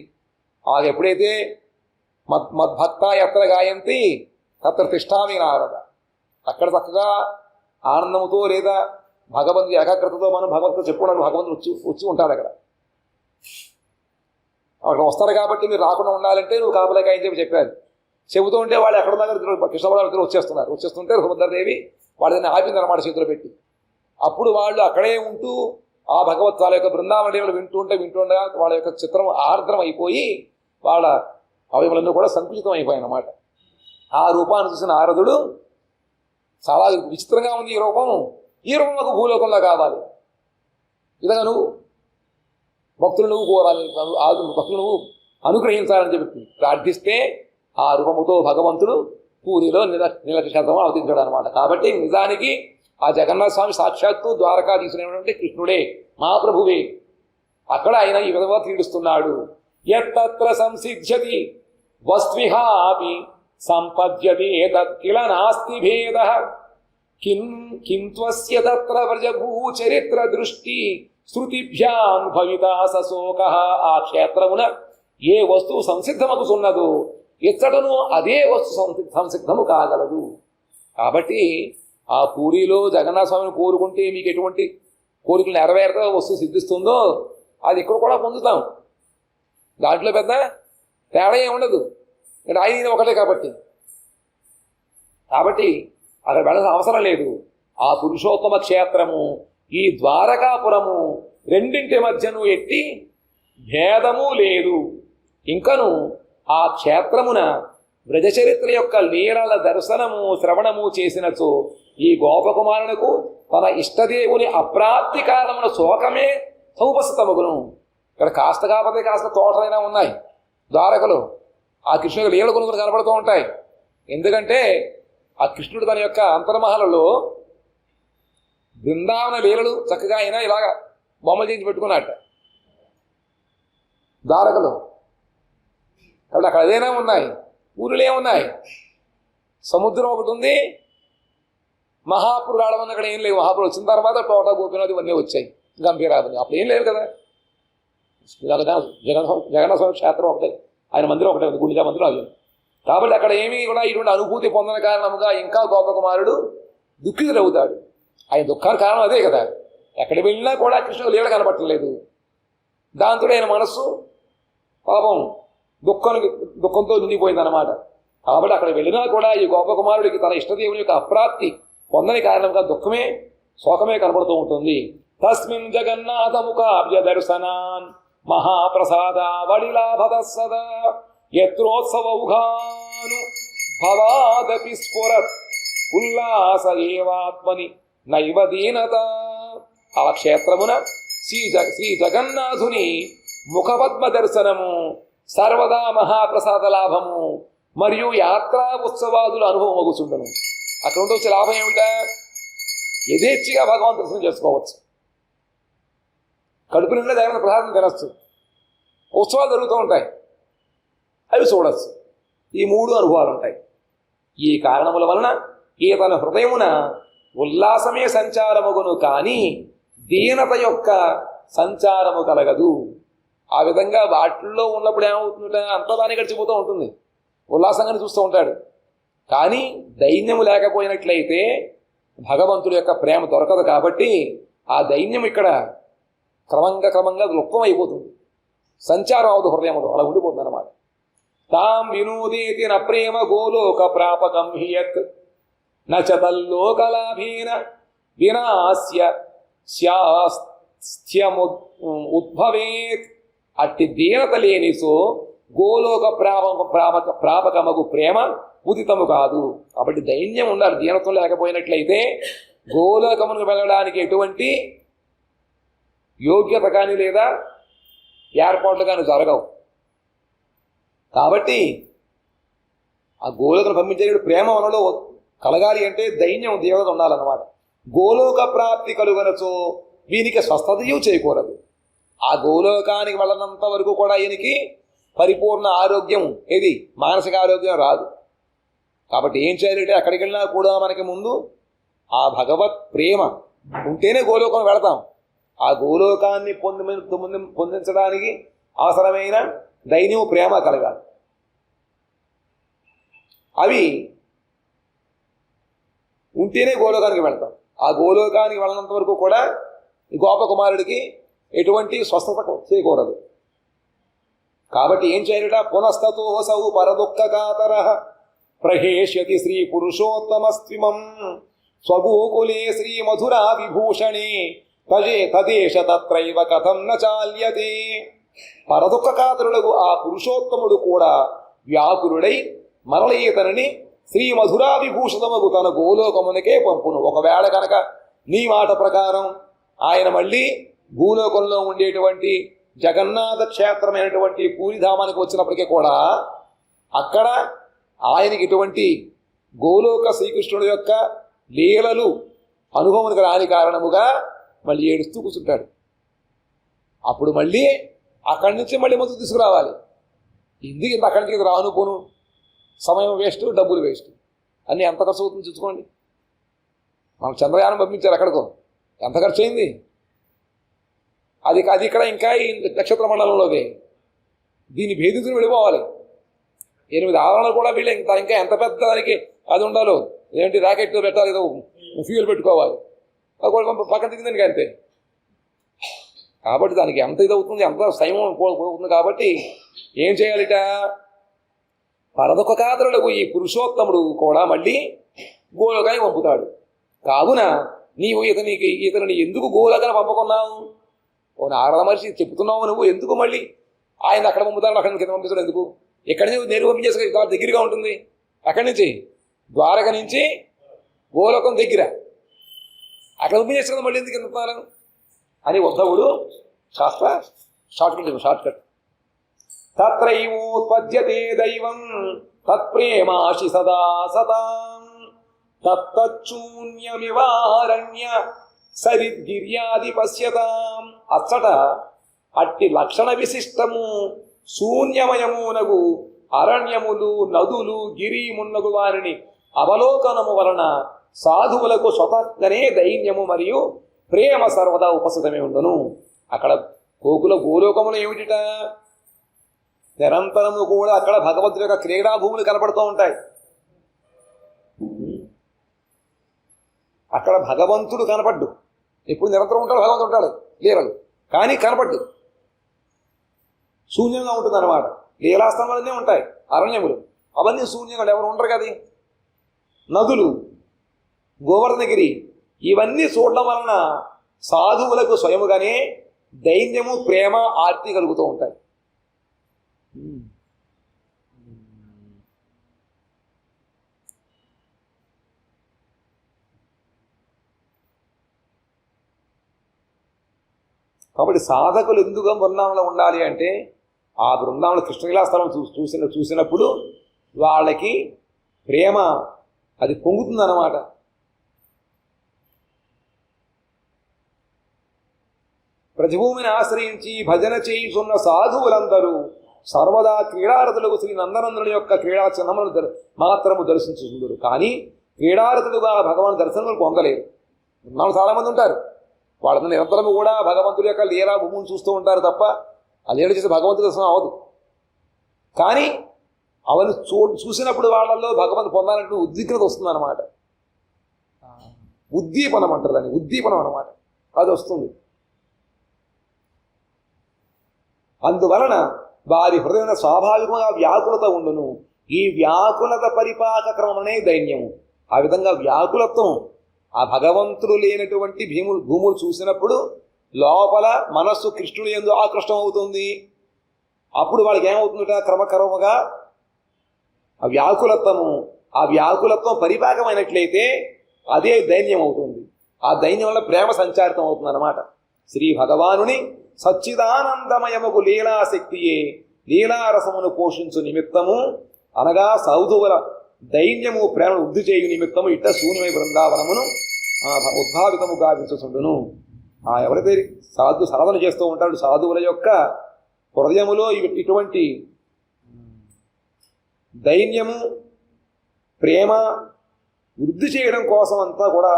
ఎప్పుడైతే మద్భక్త ఎత్ర గాయంతి తత్ర తిష్టామి నారద, అక్కడ చక్కగా ఆనందముతో లేదా భగవంతుడి ఏకాగ్రతతో మనం భగవంతుడు చెప్పుకోవడానికి భగవంతుడు వచ్చి ఉంటాడు అక్కడ. అక్కడ వస్తారు కాబట్టి మీరు రాకుండా ఉండాలంటే నువ్వు కాపలాకి ఆయన చెప్పి చెప్పారు. చెబుతూ ఉంటే వాళ్ళు ఎక్కడ దగ్గర కృష్ణబల వచ్చేస్తుంటే సుభద్రాదేవి వాళ్ళని ఆపిందన్నమాట చేతిలో పెట్టి. అప్పుడు వాళ్ళు అక్కడే ఉంటూ ఆ భగవత్ వాళ్ళ యొక్క బృందావనీయులు వింటుండగా వాళ్ళ యొక్క చిత్రం ఆర్ద్రం అయిపోయి వాళ్ళ అవయవులన్నీ కూడా సంకుచితం అయిపోయాయి అన్నమాట. ఆ రూపాన్ని చూసిన నారదుడు చాలా విచిత్రంగా ఉంది ఈ రూపం నాకు భూలోకంలో కావాలి, విధంగా నువ్వు భక్తులు నువ్వు కోరాలి, భక్తులు నువ్వు అనుగ్రహించాలని చెప్పి ప్రార్థిస్తే ఆ రూపముతో భగవంతుడు పూరిలో నిలక్షేత్రం అవతరించాడు అనమాట. కాబట్టి నిజానికి ఆ జగన్నాథ స్వామి సాక్షాత్తు ద్వారకాధీశుడైనటువంటి కృష్ణుడే, మా ప్రభువే. అక్కడ ఆయన ఈ విధంగా క్రీడిస్తున్నాడు. యత్ర సంసిద్ధ్యతి వస్విహాపి సంపద్యతే తత్కిల నాస్తి భేద కింత్వస్య తత్ర వ్రజభూచరిత్ర దృష్టి శృతిభ్యాం భవితా సశోక. ఆ క్షేత్రమున ఏ వస్తువు సంసిద్ధమగుతున్నదో ఇచ్చటను అదే వస్తు సంసిద్ధము కాగలదు. కాబట్టి ఆ పూరిలో జగన్నాథ స్వామిని కోరుకుంటే మీకు ఎటువంటి కోరికలు నెరవేరుతో వస్తువు సిద్ధిస్తుందో అది ఇక్కడ కూడా పొందుతాం. దాంట్లో పెద్ద తేడా ఏముండదు, ఇక్కడ ఆయన ఒకటే కాబట్టి అక్కడ వెళ్ళాల్సిన అవసరం లేదు. ఆ పురుషోత్తమ క్షేత్రము ఈ ద్వారకాపురము రెండింటి మధ్యను ఎట్టి భేదము లేదు. ఇంకను ఆ క్షేత్రమున వ్రజచరిత్ర యొక్క లీలల దర్శనము శ్రవణము చేసినచో ఈ గోపకుమారునకు తన ఇష్టదేవుని అప్రాప్తి కారణమున శోకమే సముపస్థితమగును. ఇక్కడ కాస్త కాకపోతే కాస్త తోటలైనా ఉన్నాయి ద్వారకలో. ఆ కృష్ణుడి లీల కొనుగోలు కనబడుతూ ఉంటాయి. ఎందుకంటే ఆ కృష్ణుడు తన యొక్క అంతర్మహలలో బృందావన లీలలు చక్కగా అయినా ఇలాగా బొమ్మలు చేయించి పెట్టుకున్నట్ట ద్వారకలో. కాబట్టి అక్కడ అదేనా ఉన్నాయి, ఊరిలో ఏమున్నాయి, సముద్రం ఒకటి ఉంది, మహాపురు ఆడమని అక్కడ ఏం లేవు. మహాపురు వచ్చిన తర్వాత తోట గోపినాథ్ ఇవన్నీ వచ్చాయి, గంభీరావని అప్పుడు ఏం లేవు కదా. జగన్నాథ స్వామి క్షేత్రం ఒకటే, ఆయన మందిరం ఒకటే ఉంది, గుండిజా మందిరం అది. కాబట్టి అక్కడ ఏమీ కూడా ఇటువంటి అనుభూతి పొందిన కారణముగా ఇంకా గోపకుమారుడు దుఃఖితుడవుతాడు. ఆయన దుఃఖానికి కారణం అదే కదా. ఎక్కడికి వెళ్ళినా కూడా కృష్ణుడు లీల కనబట్టలేదు. దాంతో ఆయన మనస్సు పాపం దుఃఖంతో నిండిపోయిందన్నమాట. కాబట్టి అక్కడ వెళ్ళినా కూడా ఈ గోపకుమారుడికి తన ఇష్టదేవుని యొక్క అప్రాప్తి పొందని కారణంగా దుఃఖమే శోకమే కనబడుతూ ఉంటుంది. తస్మిన్ జగన్నాథముఖాబ్జ దర్శనాన్ మహాప్రసాద వడిలాభద సదా యత్రోత్సవౌఘాను భవాదపి స్ఫురత్ ఉల్లాస ఏవాత్మని నైవ దీనత. ఆ క్షేత్రమున శ్రీ జగన్నాథుని ముఖపద్మ దర్శనము సర్వదా మహాప్రసాద లాభము మరియు యాత్రా ఉత్సవాదుల అనుభవం అగుచుండను. అక్కడ ఉంటే వచ్చే లాభం ఏమిటా? యథేచ్ఛగా భగవాన్ దర్శనం చేసుకోవచ్చు, కడుపు నిండా జగన్ ప్రసాదం తినచ్చు, ఉత్సవాలు జరుగుతూ ఉంటాయి, అవి చూడవచ్చు. ఈ 3 అనుభవాలు ఉంటాయి. ఈ కారణముల వలన ఈతన హృదయమున ఉల్లాసమే సంచారముగును కానీ దీనత యొక్క సంచారము కలగదు. ఆ విధంగా వాటిల్లో ఉన్నప్పుడు ఏమవుతుందంటే అంతా దాన్ని గడిచిపోతూ ఉంటుంది, ఉల్లాసంగానే చూస్తూ ఉంటాడు. కానీ దైన్యము లేకపోయినట్లయితే భగవంతుడి యొక్క ప్రేమ దొరకదు. కాబట్టి ఆ దైన్యం ఇక్కడ క్రమంగా లుప్తం అయిపోతుంది, సంచారం అవదు హృదయములో, అలా ఉండిపోతుంది అన్నమాట. తాం వినోదేతి న ప్రేమ గోలోక ప్రాపకం హియత్ నచతల్లోకలాభీన వినాశ్య ఉద్భవేత్. అట్టి దీనత లేనిసో గోలోక ప్రాపకమగు ప్రేమ ఉదితము కాదు. కాబట్టి దైన్యం ఉండాలి. దీనత్వం లేకపోయినట్లయితే గోలోకమును వెళ్ళడానికి ఎటువంటి యోగ్యత కానీ లేదా ఏర్పాట్లు కానీ జరగవు. కాబట్టి ఆ గోలోకను పంపించే ప్రేమ మనలో కలగాలి అంటే దైన్యం దేవత ఉండాలన్నమాట. గోలోక ప్రాప్తి కలుగనచో వీనికి స్వస్థతయు చేకూరదు. ఆ గోలోకానికి వెళ్ళనంత వరకు కూడా ఈయనకి పరిపూర్ణ ఆరోగ్యం ఏది మానసిక ఆరోగ్యం రాదు. కాబట్టి ఏం చేయాలంటే అక్కడికి వెళ్ళినా కూడా మనకి ముందు ఆ భగవత్ ప్రేమ ఉంటేనే గోలోకం వెళతాం. ఆ గోలోకాన్ని పొందించడానికి అవసరమైన దైన్యం ప్రేమ కలగాలి. అవి ఉంటేనే గోలోకానికి వెళ్తాం. ఆ గోలోకానికి వెళ్ళినంత వరకు కూడా ఈ గోపకుమారుడికి ఎటువంటి స్వస్థత చేయకూడదు. కాబట్టి ఏం చేయట, పునస్తతోసౌ పరదుఃఖకాతర ప్రహేష్యతి శ్రీ పురుషోత్తమస్త్విమం స్వగోకులే శ్రీ మధురా విభూషణే తదేశ తత్రైవ కథం న చాల్యతే. పరదుఃఖకాతరులకు ఆ పురుషోత్తముడు కూడా వ్యాకులుడై మరల ఈతనని శ్రీ మధురా విభూషితముకు తన గోలోకమునకే పంపును. ఒకవేళ కనుక నీ మాట ప్రకారం ఆయన మళ్ళీ భూలోకంలో ఉండేటువంటి జగన్నాథ క్షేత్రమైనటువంటి పూరిధామానికి వచ్చినప్పటికీ కూడా అక్కడ ఆయనకి ఇటువంటి గోలోక శ్రీకృష్ణుడి యొక్క లీలలు అనుభవానికి రాని కారణముగా మళ్ళీ ఏడుస్తూ కూర్చుంటాడు. అప్పుడు మళ్ళీ అక్కడి నుంచి మళ్ళీ ముందుకు తీసుకురావాలి. ఎందుకు ఇంత అక్కడి నుంచి రాను పోను, సమయం వేస్ట్, డబ్బులు వేస్ట్, అన్నీ ఎంత ఖర్చు అవుతుంది చూసుకోండి. మనకు చంద్రయానం పంపించారు ఎక్కడికో, ఎంత ఖర్చు అయింది? అది ఇక్కడ ఇంకా ఈ నక్షత్ర మండలంలోదే. దీన్ని భేదించుకుని వెళ్ళిపోవాలి. 8 ఆవరణలు కూడా వీళ్ళు ఇంకా ఎంత పెద్ద దానికి అది ఉండాలో, ఏంటి రాకెట్ పెట్టాలి, ఏదో ఫ్యూయల్ పెట్టుకోవాలి, అది కూడా పక్కన దిగిందానికి అంతే. కాబట్టి దానికి ఎంత ఇది అవుతుంది, ఎంత సంయమం పోతుంది. కాబట్టి ఏం చేయాలిట, పరదుఃఖకాతరులకు ఈ పురుషోత్తముడు కూడా మళ్ళీ గోలోకానికి పంపుతాడు. కావున నీవు ఇతనిని ఎందుకు గోలోకానికి పంపకున్నావు? ఓ నారద మనిషి చెప్తున్నావు నువ్వు, ఎందుకు మళ్ళీ ఆయన అక్కడ పంపుతాడు, అక్కడి కింద పంపించడం ఎందుకు? ఎక్కడి నుంచి నేరు పంపించేసి దగ్గరగా ఉంటుంది. అక్కడి నుంచి ద్వారక నుంచి గోలోకం దగ్గర, అక్కడ పంపించేసుకుంది, మళ్ళీ ఎందుకు ఎందుకున్నారు అని ఉద్ధవుడు శాస్త్ర షార్ట్ కట్. తత్రైవోత్పద్యతే దైవం తత్ప్రేమాశి సదా సతాం తత్తూన్యమివారణ్య సరిద్గిర్యాది పశ్యతాం. అచ్చట అట్టి లక్షణ విశిష్టము శూన్యమయమునగు అరణ్యములు, నదులు, గిరిమున్నగు వారిని అవలోకనము వలన సాధువులకు స్వతగనే దైన్యము మరియు ప్రేమ సర్వదా ఉపస్థితమే ఉండును. అక్కడ గోలోకములు ఏమిటిట, నిరంతరము కూడా అక్కడ భగవంతుడి యొక్క క్రీడాభూములు కనపడుతూ ఉంటాయి. అక్కడ భగవంతుడు కనపడ్డు, ఎప్పుడు నిరంతరం ఉంటాడు, భగవంతుడు ఉంటాడు లీలలు, కానీ కనపడ్డు, శూన్యంగా ఉంటుంది అన్నమాట. లీలాస్థానాలన్నీ ఉంటాయి, అరణ్యములు అవన్నీ శూన్యంగా, ఎవరు ఉండరు కదా. నదులు, గోవర్ధనగిరి, ఇవన్నీ చూడడం వలన సాధువులకు స్వయముగానే దైన్యము, ప్రేమ, ఆర్తి కలుగుతూ ఉంటాయి. కాబట్టి సాధకులు ఎందుకు బృందావనంలో ఉండాలి అంటే, ఆ బృందావన కృష్ణలీలాస్థలం చూసినప్పుడు వాళ్ళకి ప్రేమ అది పొంగుతుందన్నమాట. ప్రతిభూమిని ఆశ్రయించి భజన చేయుచున్న సాధువులందరూ సర్వదా క్రీడారతులకు శ్రీ నందనందుని యొక్క క్రీడా చిహ్నములను మాత్రము దర్శించుకుందరు. కానీ క్రీడారతులుగా భగవాన్ దర్శనములు పొందలేరు. మనం చాలామంది ఉంటారు, వాళ్ళ నిరంతరము కూడా భగవంతుడి యొక్క లీలా భూములు చూస్తూ ఉంటారు తప్ప ఆ లీల చేసే భగవంతుడి దర్శనం అవ్వదు. కానీ అవన్నీ చూసినప్పుడు వాళ్ళల్లో భగవంతుడు పొందాలంటే ఉద్విగ్నత వస్తుందన్నమాట. ఉద్దీపనం అంటారు దాన్ని, ఉద్దీపనం అన్నమాట, అది వస్తుంది. అందువలన వారి హృదయంలో స్వాభావికంగా వ్యాకులత ఉండును. ఈ వ్యాకులత పరిపాక క్రమమే దైన్యము. ఆ విధంగా వ్యాకులత్వం ఆ భగవంతుడు లేనటువంటి భూములు చూసినప్పుడు లోపల మనస్సు కృష్ణుడు యందు ఆకృష్టం అవుతుంది. అప్పుడు వాళ్ళకి ఏమవుతుందట, క్రమక్రమగా ఆ వ్యాకులత్వం పరిపాకమైనట్లయితే అదే దైన్యం అవుతుంది. ఆ దైన్యం వల్ల ప్రేమ సంచారితం అవుతుంది అన్నమాట. శ్రీ భగవానుని సచ్చిదానందమయముకు లీలాశక్తియే లీలారసమును పోషించు నిమిత్తము అనగా సౌధువుల దైన్యము ప్రేమను వృద్ధి చేయు నిమిత్తము ఇట్ట శూన్యమై బృందావనమును ఉద్భావితము గావించుచుండును. ఎవరైతే సాధన చేస్తూ ఉంటాడు, సాధువుల యొక్క హృదయములో ఇటువంటి దైన్యము, ప్రేమ వృద్ధి చేయడం కోసం అంతా కూడా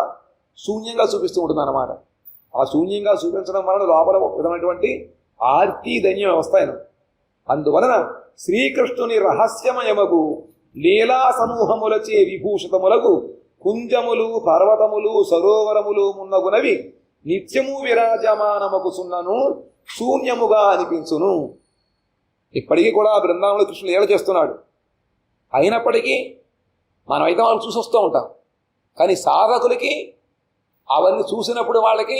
శూన్యంగా చూపిస్తూ ఉంటుంది అన్నమాట. ఆ శూన్యంగా చూపించడం వలన లోపల విధమైనటువంటి ఆర్తి దైన్యం వస్తాయి. అందువలన శ్రీకృష్ణుని రహస్యమయమగు లీలా సమూహములచే విభూషితములకు కుంజములు పర్వతములు సరోవరములు మున్నగునవి నిత్యము విరాజమానమగుచున్నను శూన్యముగా అనిపించును. ఇప్పటికీ కూడా బృందావనంలో కృష్ణుడు లీల చేస్తున్నాడు. అయినప్పటికీ మనమైతే వాళ్ళు చూసి వస్తూ ఉంటాం. కానీ సాధకులకి అవన్నీ చూసినప్పుడు వాళ్ళకి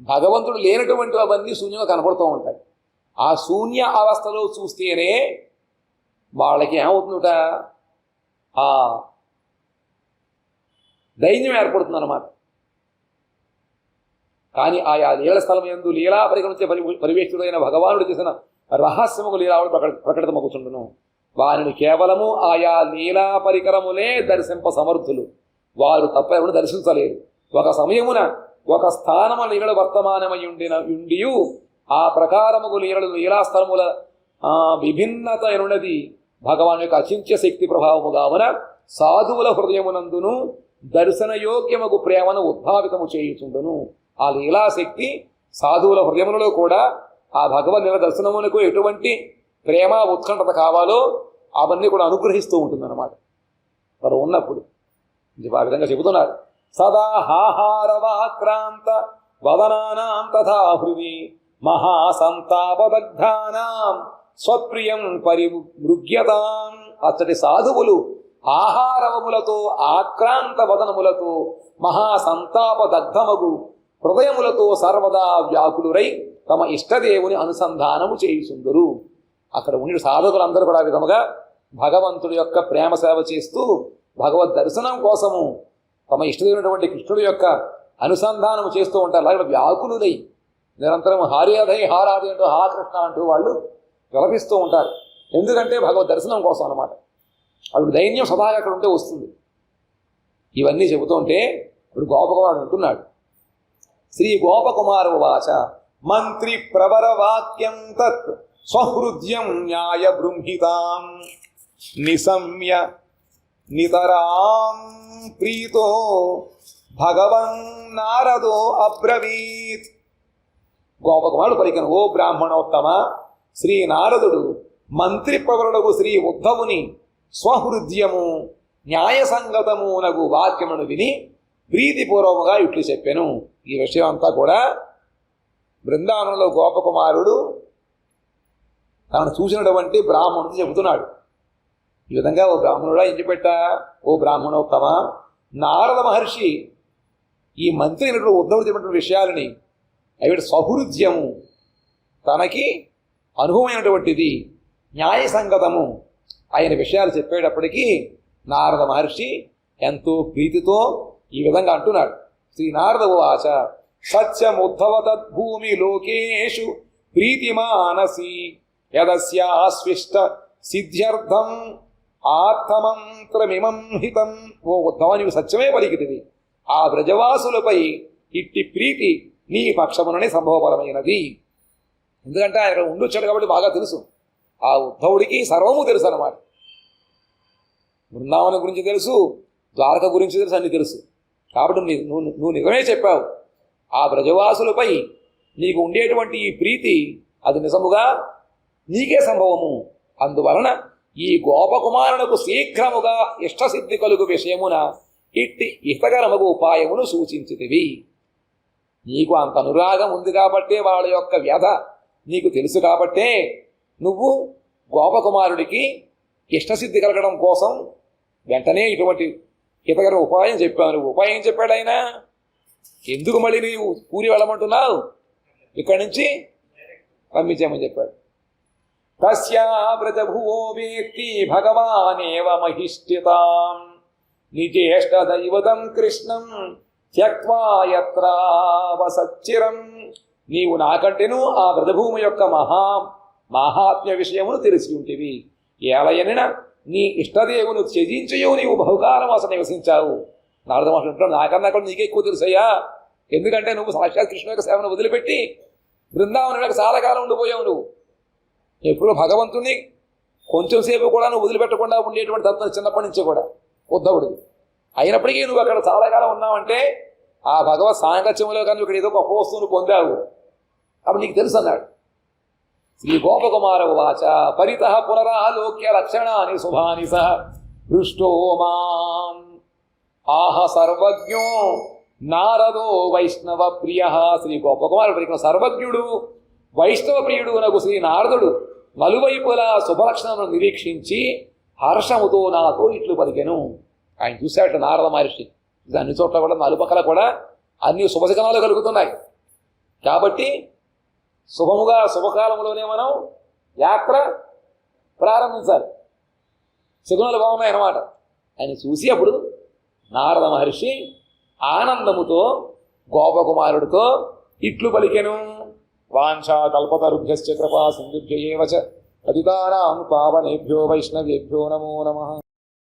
భగవంతుడు లేనటువంటి అవన్నీ శూన్యంగా కనపడుతూ ఉంటాయి. ఆ శూన్య అవస్థలో చూస్తేనే వాళ్ళకి ఏమవుతుందట, ఆ ధైర్యం ఏర్పడుతుంది అన్నమాట. కానీ ఆయా లీల స్థలం యందు లీలా పరిగణించే పరివేష్టుడైన భగవానుడు చేసిన రహస్యముకు లీలావుడు ప్రకటితమగుచుండును. వారిని కేవలము ఆయా లీలా పరికరములే దర్శింప సమర్థులు. వారు తప్ప ఎవరు దర్శించలేరు. ఒక సమయమున ఒక స్థానము లీలలు వర్తమానమయుండియు ఆ ప్రకారముకు లీలలు లీలాస్థలముల విభిన్నత ఎనున్నది భగవాన్ యొక్క అచింత్య శక్తి ప్రభావము కావున సాధువుల హృదయమునందును దర్శనయోగ్యముకు ప్రేమను ఉద్భావితము చేయుచుండును. ఆ లీలాశక్తి సాధువుల హృదయములలో కూడా ఆ భగవన్ లీల దర్శనమునకు ఎటువంటి ప్రేమ ఉత్కంఠత కావాలో అవన్నీ కూడా అనుగ్రహిస్తూ ఉంటుందన్నమాట వారు ఉన్నప్పుడు. ఆ విధంగా చెబుతున్నారు. సదా హాహారవాక్రాంత వదనానాం తథా హృది మహాసంతాపదగ్ధానాం స్వప్రియం పరిమృగ్యతాం. అచ్చటి సాధువులు ఆహారవములతో ఆక్రాంత వదనములతో మహాసంతాపదగ్ధమగు హృదయములతో సర్వదా వ్యాకులురై తమ ఇష్టదేవుని అనుసంధానము చేయుచుందురు. అక్కడ ఉండి సాధకులందరూ కూడా ఆ విధముగా భగవంతుడి యొక్క ప్రేమ సేవ చేస్తూ భగవద్ దర్శనం కోసము తమ ఇష్టదేవునటువంటి కృష్ణుడి యొక్క అనుసంధానము చేస్తూ ఉంటారు. అలాగే వ్యాకులులై నిరంతరం హారాధై హారాధి అంటూ హా కృష్ణ అంటూ వాళ్ళు విలపిస్తూ ఉంటారు. ఎందుకంటే భగవద్ దర్శనం కోసం అన్నమాట. అప్పుడు దైన్యం సదాగా అక్కడ ఉంటే వస్తుంది. ఇవన్నీ చెబుతూ ఉంటే ఇప్పుడు గోపకుమారుడు అంటున్నాడు. శ్రీ గోపకుమార వాచ మంత్రి ప్రవర వాక్యం తత్ స్వహృద్యం న్యాయ బృంహితాం నిశమ్య నితరాం ప్రీతో భగవన్ నారదో అబ్రవీత్. గోపకుమారుడు పలికిన, ఓ బ్రాహ్మణోత్తమ, శ్రీ నారదుడు మంత్రి ప్రవరుడగు శ్రీ ఉద్ధవుని స్వహృద్యము న్యాయసంగతము నగు వాక్యమును విని ప్రీతిపూర్వముగా ఇట్లు చెప్పాను. ఈ విషయం అంతా కూడా బృందావనంలో గోపకుమారుడు తనను చూసినటువంటి బ్రాహ్మణుడు చెబుతున్నాడు. ఈ విధంగా, ఓ బ్రాహ్మణుడా, ఏం చెప్పేట, ఓ బ్రాహ్మణోత్తమ, నారద మహర్షి ఈ మంత్రి ఉద్ధవుడు చెప్పినటువంటి విషయాలని అవి స్వహృద్యము తనకి అనుభవమైనటువంటిది న్యాయసంగతము ఆయన విషయాలు చెప్పేటప్పటికీ నారద మహర్షి ఎంతో ప్రీతితో ఈ విధంగా అంటున్నాడు. శ్రీ నారద ఉవాచ సత్యముద్ధవ తద్భూమి లోకేషు ప్రీతిమానసి యదస్యాస్విష్ట సిద్ధ్యర్థం ఆత్మమంత్రమిమం హితం. ఓ ఉద్ధవ, నీవు సత్యమే పలికితివి. ఆ బ్రజవాసులపై ఇట్టి ప్రీతి నీ పక్షముననే సంభవపరమైనది. ఎందుకంటే ఆయన ఉండొచ్చాడు కాబట్టి బాగా తెలుసు. ఆ ఉద్ధవుడికి సర్వము తెలుసు అన్నమాట. బృందావనం గురించి తెలుసు, ద్వారక గురించి తెలుసు, అన్ని తెలుసు. కాబట్టి నువ్వు నిజమే చెప్పావు. ఆ బ్రజవాసులపై నీకు ఉండేటువంటి ఈ ప్రీతి అది నిజముగా నీకే సంభవము. అందువలన ఈ గోపకుమారునకు శీఘ్రముగా ఇష్టసిద్ధి కలుగు విషయమున ఇట్టి హితకరమగు ఉపాయమును సూచించితివి. నీకు అంత అనురాగం ఉంది కాబట్టే వాళ్ళ యొక్క వ్యధ నీకు తెలుసు కాబట్టే నువ్వు గోపకుమారుడికి ఇష్టసిద్ధి కలగడం కోసం వెంటనే ఇటువంటి హితకర ఉపాయం చెప్పావు. నువ్వు ఉపాయం చెప్పాడు ఆయన. ఎందుకు మళ్ళీ నీవు పూరి వెళ్ళమంటున్నావు? ఇక్కడి నుంచి పంపించామని చెప్పాడు. తస్యా వ్రజభువో వేత్తి భగవానేవ మహిష్ఠితాం నిజేష్ట దైవతం కృష్ణం త్యక్వా యత్రావసచ్చిరం. నీవు నాకంటేను ఆ వ్రజభూమి యొక్క మహాత్మ్య విషయమును తెలిసి ఉంటివి. ఏలయనిన నీ ఇష్టదేవును త్యజించయో నీవు బహుకాలం అసలు నివసించావు. నారద మహర్షి అంటాడు, నాకన్నా కూడా నీకే ఎక్కువ తెలుసయ్యా. ఎందుకంటే నువ్వు సాక్షాత్ కృష్ణ యొక్క సేవను వదిలిపెట్టి బృందావనంలో చాలా కాలం ఉండిపోయావు. నువ్వు ఎప్పుడు భగవంతుని కొంచెం సేపు కూడా నువ్వు వదిలిపెట్టకుండా ఉండేటువంటి తత్వం చిన్నప్పటి నుంచి కూడా ఉద్ధవుడికి. అయినప్పటికీ నువ్వు అక్కడ చాలా కాలం ఉన్నావంటే ఆ భగవత్ సాంగత్యంలో కానీ ఇక్కడ ఏదో గొప్ప వస్తువును పొందావు. అప్పుడు నీకు తెలుసు అన్నాడు. శ్రీ గోపకుమార ఉవాచ పరితః పునరాలోక్య లక్షణాని శుభాని సహ దృష్టో మాం ఆహ సర్వజ్ఞో నారదో వైష్ణవ ప్రియ. శ్రీ గోపకుమారుడు ఇక్కడ సర్వజ్ఞుడు వైష్ణవ ప్రియుడు నగు శ్రీ నారదుడు నలువైపులా శుభలక్షణములను నిరీక్షించి హర్షముతో నాతో ఇట్లు పలికెను. ఆయన చూశాట నారద మహర్షి. అన్ని చోట్ల కూడా నలుపక్కల కూడా అన్ని శుభశకనాలు కలుగుతున్నాయి. కాబట్టి శుభముగా శుభకాలంలోనే మనం యాత్ర ప్రారంభించాలి. శకునాలు బాగున్నాయి అన్నమాట. ఆయన చూసి అప్పుడు నారద మహర్షి ఆనందముతో గోపకుమారుడితో ఇట్లు పలికెను. వాంఛా కల్పతరుభ్యశ్చ కృపా సింధుభ్య ఏవ చ పతితానాం పావనేభ్యో వైష్ణవేభ్యో నమో నమః.